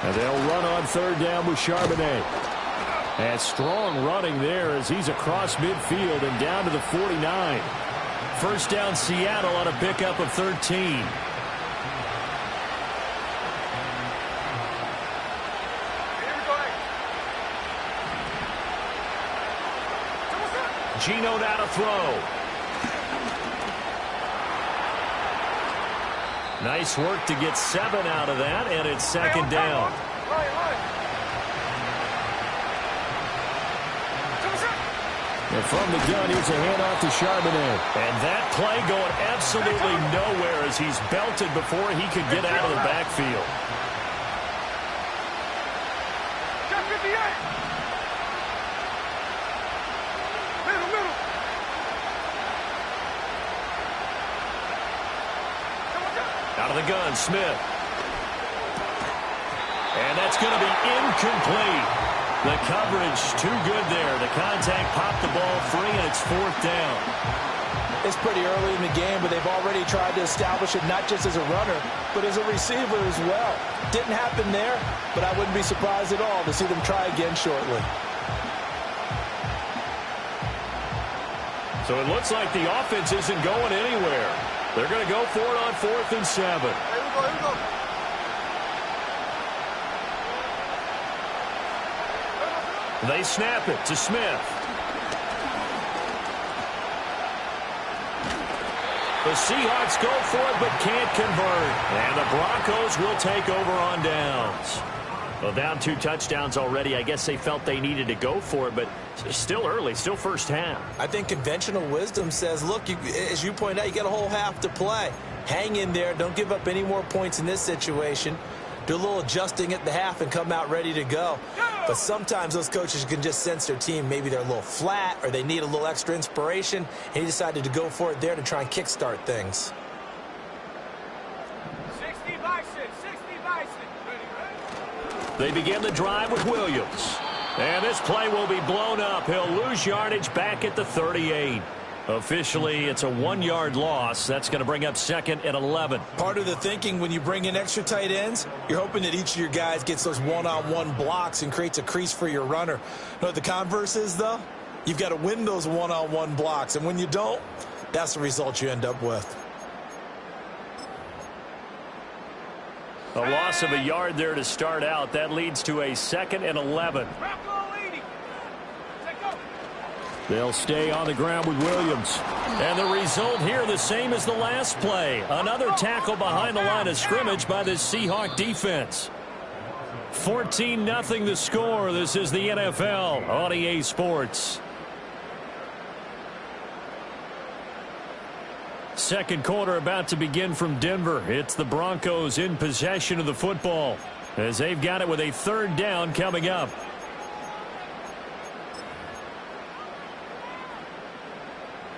And they'll run on 3rd down with Charbonnet. And strong running there as he's across midfield and down to the 49. First down Seattle on a pickup of 13. Geno now to throw. Nice work to get 7 out of that, and it's 2nd down. And from the gun, here's a handoff to Charbonnet. And that play going absolutely nowhere as he's belted before he could get out of the backfield. Out of the gun, Smith. And that's going to be incomplete. The coverage too good there. The contact popped the ball free, and it's 4th down. It's pretty early in the game, but they've already tried to establish it not just as a runner, but as a receiver as well. Didn't happen there, but I wouldn't be surprised at all to see them try again shortly. So it looks like the offense isn't going anywhere. They're going to go for it on 4th and 7. Here we go. They snap it to Smith. The Seahawks go for it but can't convert. And the Broncos will take over on downs. Well, down 2 touchdowns already. I guess they felt they needed to go for it, but still early, still first half. I think conventional wisdom says, look, as you point out, you got a whole half to play. Hang in there. Don't give up any more points in this situation. Do a little adjusting at the half and come out ready to go. But sometimes those coaches can just sense their team. Maybe they're a little flat or they need a little extra inspiration. And he decided to go for it there to try and kickstart things. 60 Bison, 60 Bison. Ready? They begin the drive with Williams. And this play will be blown up. He'll lose yardage back at the 38. Officially, it's a 1-yard loss. That's going to bring up 2nd and 11. Part of the thinking when you bring in extra tight ends, you're hoping that each of your guys gets those one-on-one blocks and creates a crease for your runner. You know what the converse is, though? You've got to win those one-on-one blocks, and when you don't, that's the result you end up with. A loss of a yard there to start out. That leads to a 2nd and 11. They'll stay on the ground with Williams. And the result here the same as the last play. Another tackle behind the line of scrimmage by the Seahawk defense. 14-0 the score. This is the NFL on EA Sports. Second quarter about to begin from Denver. It's the Broncos in possession of the football as they've got it with a 3rd down coming up.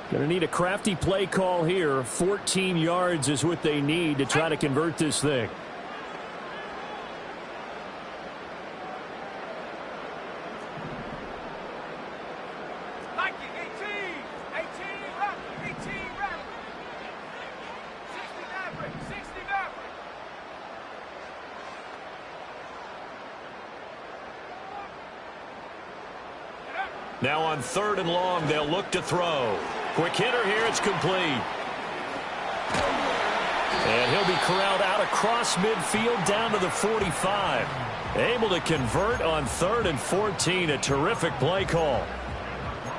Going to need a crafty play call here. 14 yards is what they need to try to convert this thing. Now on 3rd and long, they'll look to throw. Quick hitter here, it's complete. And he'll be corralled out across midfield down to the 45. Able to convert on 3rd and 14. A terrific play call.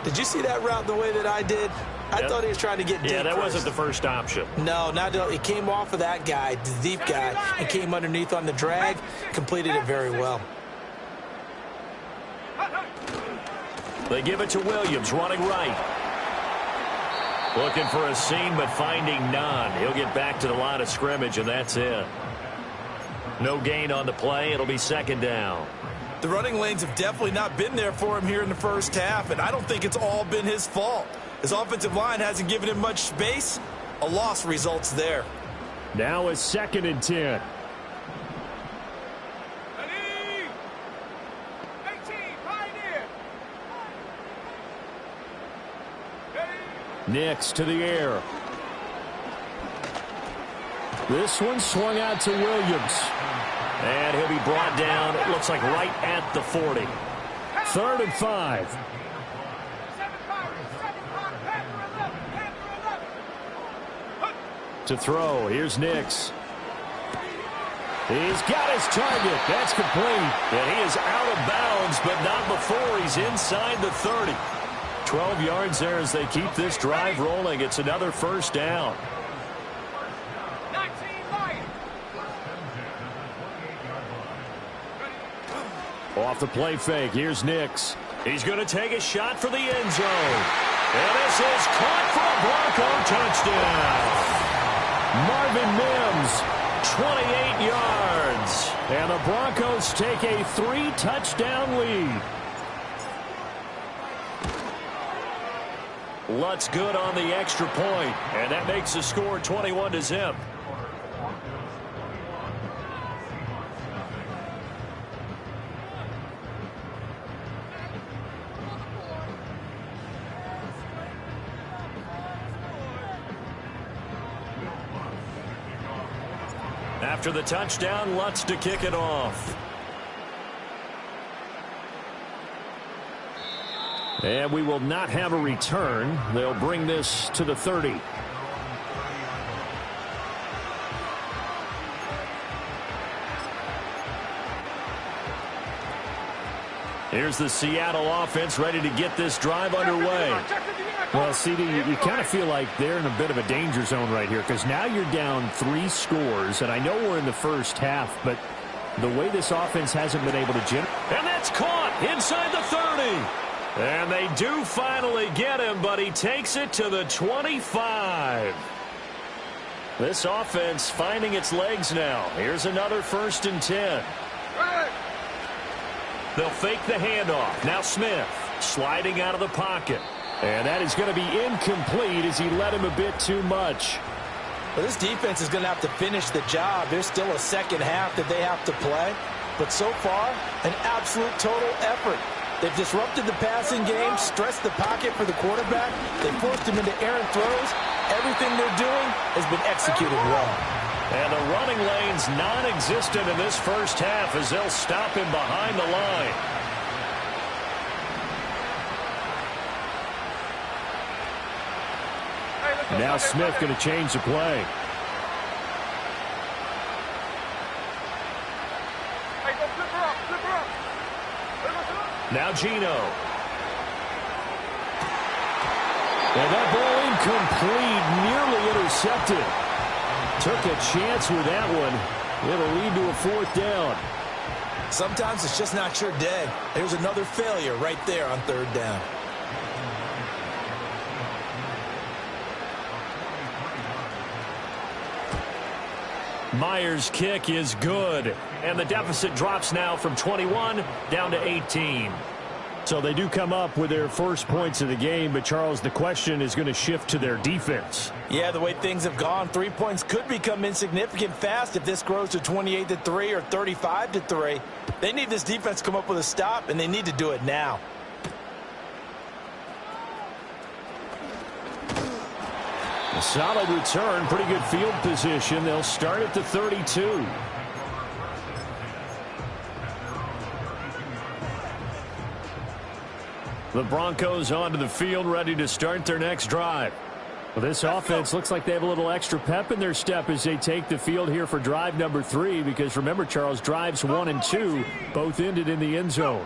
Did you see that route the way that I did? I thought he was trying to get deep. Yeah, that first. wasn't the first option. No, it came off of that guy, the deep guy, and came underneath on the drag. Completed it very well. They give it to Williams, running right. Looking for a seam, but finding none. He'll get back to the line of scrimmage, and that's it. No gain on the play. It'll be 2nd down. The running lanes have definitely not been there for him here in the first half, and I don't think it's all been his fault. His offensive line hasn't given him much space. A loss results there. Now a 2nd and 10. Nix to the air. This one swung out to Williams. And he'll be brought down, it looks like right at the 40. 3rd and 5. To throw, here's Nix. He's got his target. That's complete. And he is out of bounds, but not before he's inside the 30. 12 yards there as they keep this drive rolling. It's another 1st down. Off the play fake. Here's Nix. He's going to take a shot for the end zone. And this is caught for a Bronco touchdown. Marvin Mims, 28 yards. And the Broncos take a 3-touchdown lead. Lutz good on the extra point, and that makes the score 21-0. After the touchdown, Lutz to kick it off. And we will not have a return. They'll bring this to the 30. Here's the Seattle offense ready to get this drive underway. Well, CD, you kind of feel like they're in a bit of a danger zone right here because now you're down 3 scores, and I know we're in the first half, but the way this offense hasn't been able to generate. And that's caught inside the 30. And they do finally get him, but he takes it to the 25. This offense finding its legs now. Here's another 1st and 10. They'll fake the handoff. Now Smith sliding out of the pocket. And that is going to be incomplete as he led him a bit too much. Well, this defense is going to have to finish the job. There's still a second half that they have to play. But so far, an absolute total effort. They've disrupted the passing game, stressed the pocket for the quarterback. They forced him into errant throws. Everything they're doing has been executed well. And the running lane's non-existent in this first half as they'll stop him behind the line. Now Smith going to change the play. Now Geno. And that ball incomplete, nearly intercepted. Took a chance with that one. It'll lead to a 4th down. Sometimes it's just not your day. There's another failure right there on 3rd down. Myers' kick is good. And the deficit drops now from 21 down to 18. So they do come up with their first points of the game, but Charles, the question is going to shift to their defense. Yeah, the way things have gone, 3 points could become insignificant fast if this grows to 28-3 or 35-3. They need this defense to come up with a stop, and they need to do it now. A solid return, pretty good field position. They'll start at the 32. The Broncos onto the field, ready to start their next drive. Well, this offense looks like they have a little extra pep in their step as they take the field here for drive number 3, because remember, Charles, drives 1 and 2 both ended in the end zone.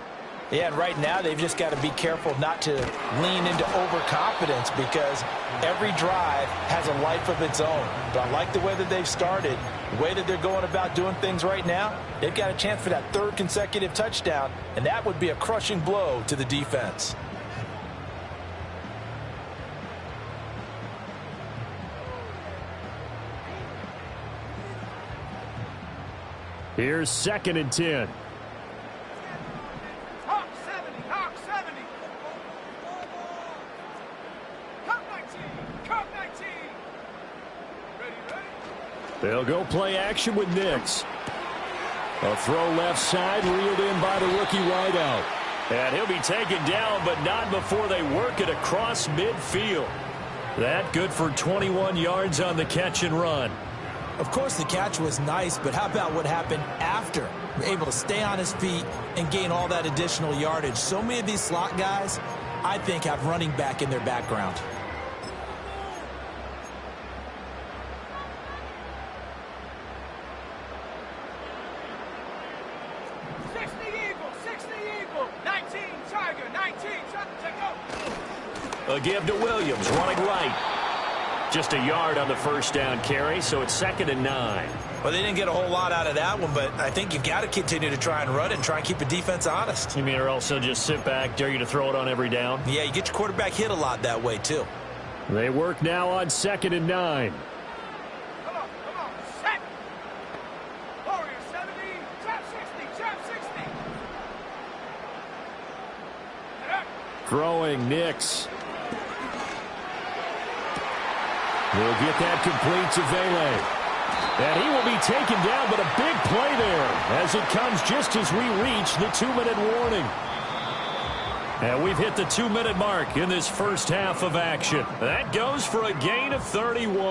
Yeah, and right now they've just got to be careful not to lean into overconfidence because every drive has a life of its own. But I like the way that they've started, the way that they're going about doing things right now. They've got a chance for that 3rd consecutive touchdown, and that would be a crushing blow to the defense. Here's 2nd and 10. Hawk 70, Hawk 70. Cup 19, Cup 19. Ready? They'll go play action with Nix. A throw left side, reeled in by the rookie wideout. And he'll be taken down, but not before they work it across midfield. That good for 21 yards on the catch and run. Of course, the catch was nice, but how about what happened after? Able to stay on his feet and gain all that additional yardage. So many of these slot guys, I think, have running back in their background. A give to Williams, running right. Just a yard on the 1st down carry, so it's 2nd and 9. Well, they didn't get a whole lot out of that one, but I think you've got to continue to try and run it and try and keep the defense honest. You mean or also just sit back, dare you to throw it on every down? Yeah, you get your quarterback hit a lot that way, too. They work now on 2nd and 9. Come on, set. Warrior 70, trap 60. Throwing Nix. We'll get that complete to Vele. And he will be taken down, but a big play there as it comes just as we reach the 2-minute warning. And we've hit the 2-minute mark in this first half of action. That goes for a gain of 31.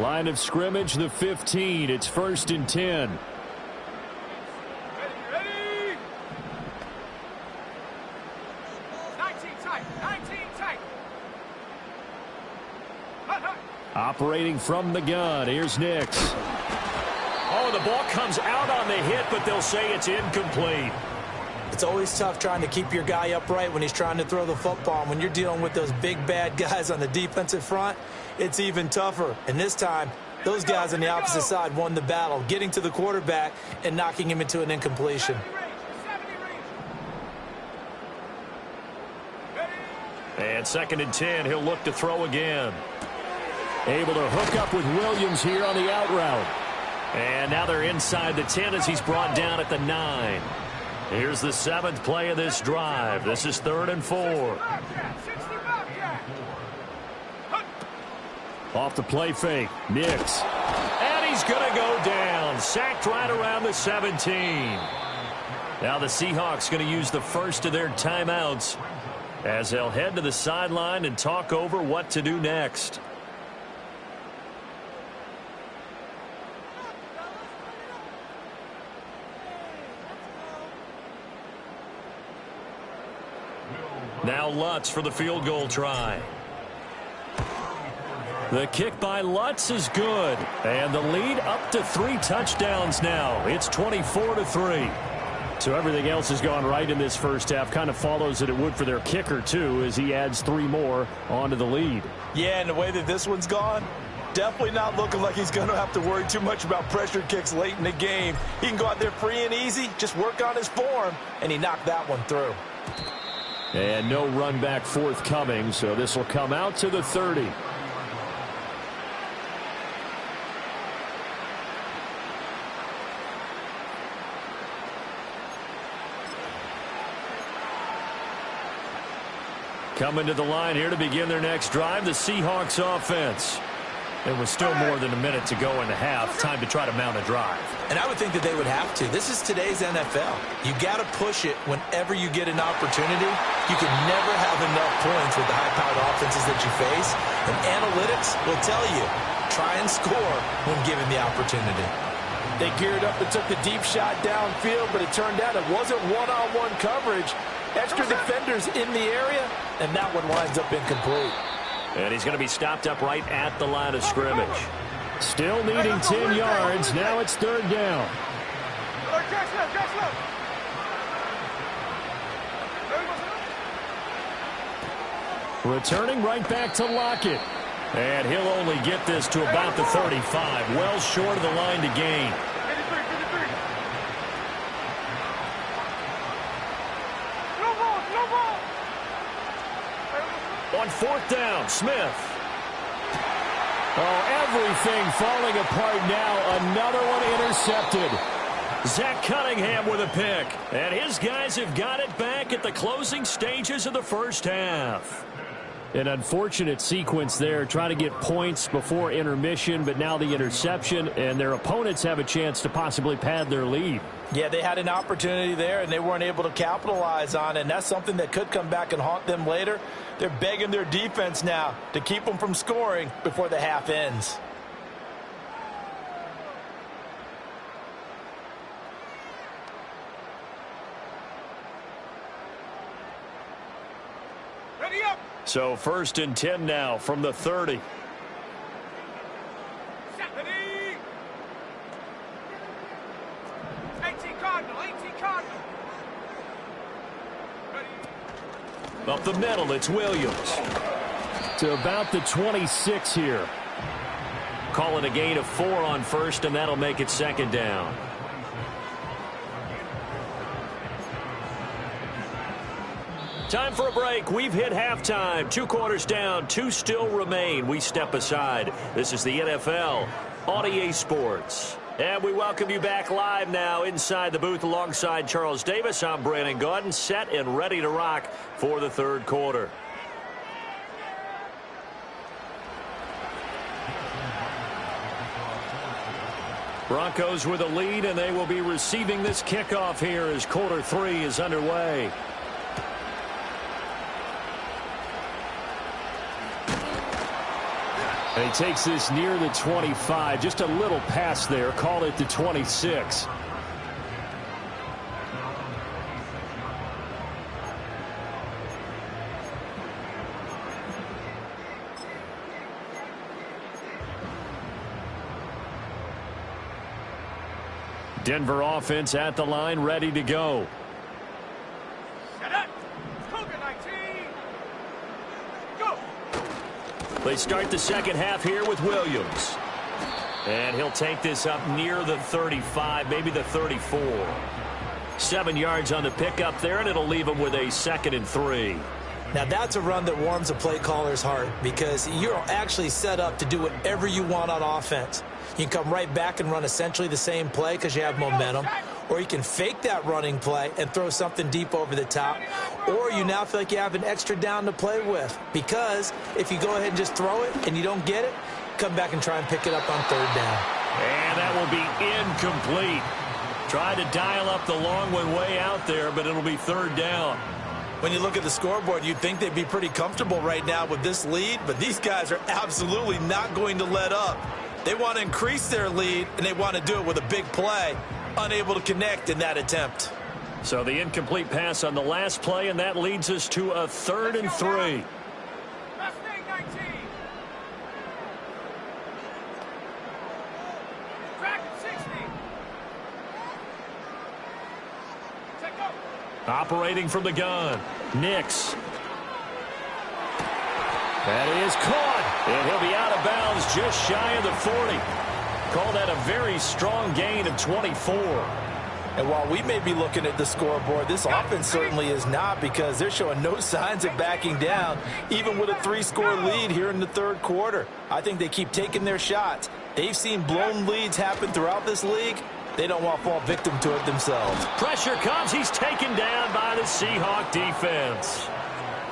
Line of scrimmage, the 15. It's 1st and 10. Ready. 19 tight. Operating from the gun, here's Nix. Oh, throw. The ball comes out on the hit, but they'll say it's incomplete. It's always tough trying to keep your guy upright when he's trying to throw the football. And when you're dealing with those big, bad guys on the defensive front, it's even tougher. And this time, those guys on the opposite side won the battle, getting to the quarterback and knocking him into an incompletion. And 2nd and 10, he'll look to throw again. Able to hook up with Williams here on the out route. And now they're inside the 10 as he's brought down at the 9. Here's the 7th play of this drive. This is 3rd and 4. Off the play fake. Nix. And he's going to go down. Sacked right around the 17. Now the Seahawks going to use the first of their timeouts as they'll head to the sideline and talk over what to do next. Now Lutz for the field goal try. The kick by Lutz is good. And the lead up to 3 touchdowns now. It's 24-3. So everything else has gone right in this first half. Kind of follows that it would for their kicker, too, as he adds 3 more onto the lead. Yeah, and the way that this one's gone, definitely not looking like he's going to have to worry too much about pressure kicks late in the game. He can go out there free and easy, just work on his form, and he knocked that one through. And no run back forthcoming, so this will come out to the 30. Coming to the line here to begin their next drive, the Seahawks offense. There was still more than a minute to go in the half. Time to try to mount a drive. And I would think that they would have to. This is today's NFL. You got to push it whenever you get an opportunity. You can never have enough points with the high-powered offenses that you face. And analytics will tell you, try and score when given the opportunity. They geared up and took the deep shot downfield, but it turned out it wasn't one-on-one coverage. Extra defenders in the area, and that one winds up incomplete. And he's going to be stopped up right at the line of scrimmage. Still needing 10 yards. Now it's 3rd down. Returning right back to Lockett. And he'll only get this to about the 35. Well short of the line to gain. On 4th down, Smith. Oh, everything falling apart now. Another one intercepted. Zach Cunningham with a pick. And his guys have got it back at the closing stages of the first half. An unfortunate sequence there, trying to get points before intermission, but now the interception, and their opponents have a chance to possibly pad their lead. Yeah, they had an opportunity there, and they weren't able to capitalize on it, and that's something that could come back and haunt them later. They're begging their defense now to keep them from scoring before the half ends. Ready up. So 1st and 10 now from the 30. Ready. 18 Cardinal. 18 Cardinal. Ready. Up the middle, it's Williams. To about the 26 here. Calling a gain of 4 on 1st, and that'll make it 2nd down. Time for a break. We've hit halftime. 2 quarters down. 2 still remain. We step aside. This is the NFL on EA Sports. And we welcome you back live now inside the booth alongside Charles Davis. I'm Brandon Gaudin, set and ready to rock for the 3rd quarter. Broncos with a lead, and they will be receiving this kickoff here as quarter 3 is underway. And he takes this near the 25. Just a little pass there. Call it the 26. Denver offense at the line, ready to go. Set up. Cougar 19. Go. They start the second half here with Williams. And he'll take this up near the 35, maybe the 34. 7 yards on the pickup there, and it'll leave him with a 2nd and 3. Now, that's a run that warms a play caller's heart because you're actually set up to do whatever you want on offense. You can come right back and run essentially the same play because you have momentum, or you can fake that running play and throw something deep over the top, or you now feel like you have an extra down to play with because if you go ahead and just throw it and you don't get it, come back and try and pick it up on 3rd down. And that will be incomplete. Tried to dial up the long one way out there, but it'll be 3rd down. When you look at the scoreboard, you'd think they'd be pretty comfortable right now with this lead, but these guys are absolutely not going to let up. They want to increase their lead, and they want to do it with a big play, unable to connect in that attempt. So the incomplete pass on the last play, and that leads us to a 3rd and 3. Mustang 19. Track 60. Take up. Operating from the gun, Nix. That is caught, and he'll be out of bounds just shy of the 40. Call that a very strong gain of 24. And while we may be looking at the scoreboard, this offense certainly is not because they're showing no signs of backing down, even with a 3-score lead here in the 3rd quarter. I think they keep taking their shots. They've seen blown leads happen throughout this league. They don't want to fall victim to it themselves. Pressure comes. He's taken down by the Seahawk defense.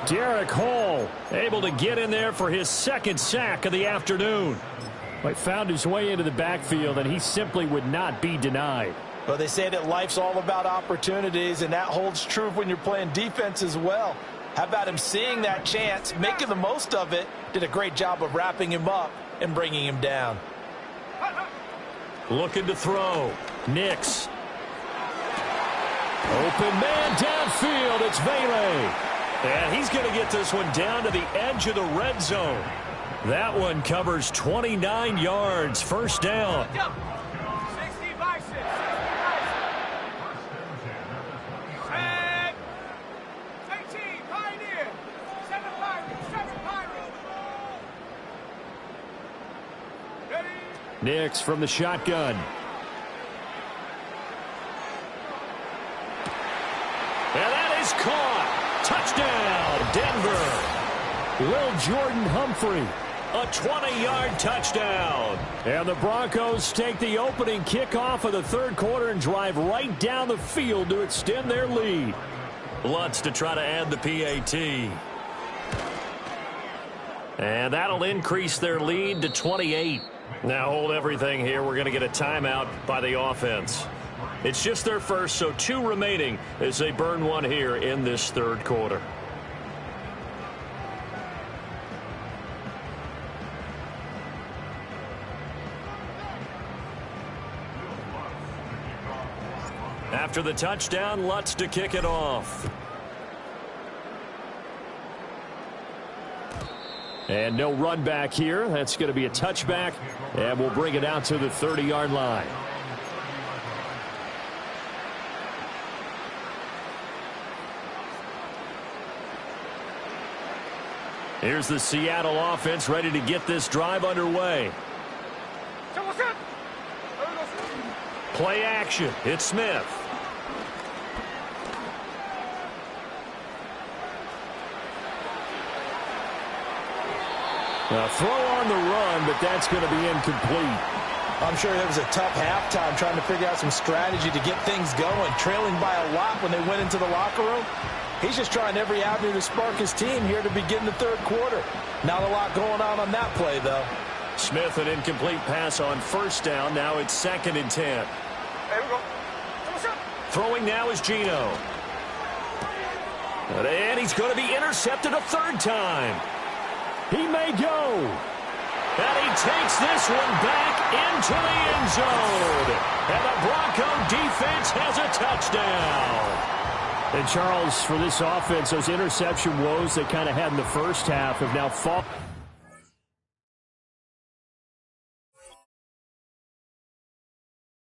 Derek Hall able to get in there for his 2nd sack of the afternoon. But found his way into the backfield, and he simply would not be denied. Well, they say that life's all about opportunities, and that holds true when you're playing defense as well. How about him seeing that chance, making the most of it, did a great job of wrapping him up and bringing him down. Looking to throw. Nix. Open man downfield. It's Vele. And he's going to get this one down to the edge of the red zone. That one covers 29 yards. 1st down. 60 by 6. 60 by 6. 18, Pioneer. 7 Pirates. 7 Pirates. Ready. Nix from the shotgun. And that is caught. Touchdown, Denver. Will Jordan Humphrey. A 20-yard touchdown. And the Broncos take the opening kickoff of the 3rd quarter and drive right down the field to extend their lead. Lutz to try to add the PAT. And that'll increase their lead to 28. Now hold everything here. We're going to get a timeout by the offense. It's just their first, so 2 remaining as they burn one here in this 3rd quarter. After the touchdown, Lutz to kick it off. And no run back here. That's going to be a touchback, and we'll bring it out to the 30-yard line. Here's the Seattle offense ready to get this drive underway. Play action. It's Smith. A throw on the run, but that's going to be incomplete. I'm sure there was a tough halftime trying to figure out some strategy to get things going, trailing by a lot when they went into the locker room. He's just trying every avenue to spark his team here to begin the 3rd quarter. Not a lot going on that play, though. Smith, an incomplete pass on 1st down. Now it's 2nd and 10. There we go. Throwing now is Geno. And he's going to be intercepted a 3rd time. He may go. And he takes this one back into the end zone. And the Bronco defense has a touchdown. And Charles, for this offense, those interception woes they kind of had in the first half have now fallen.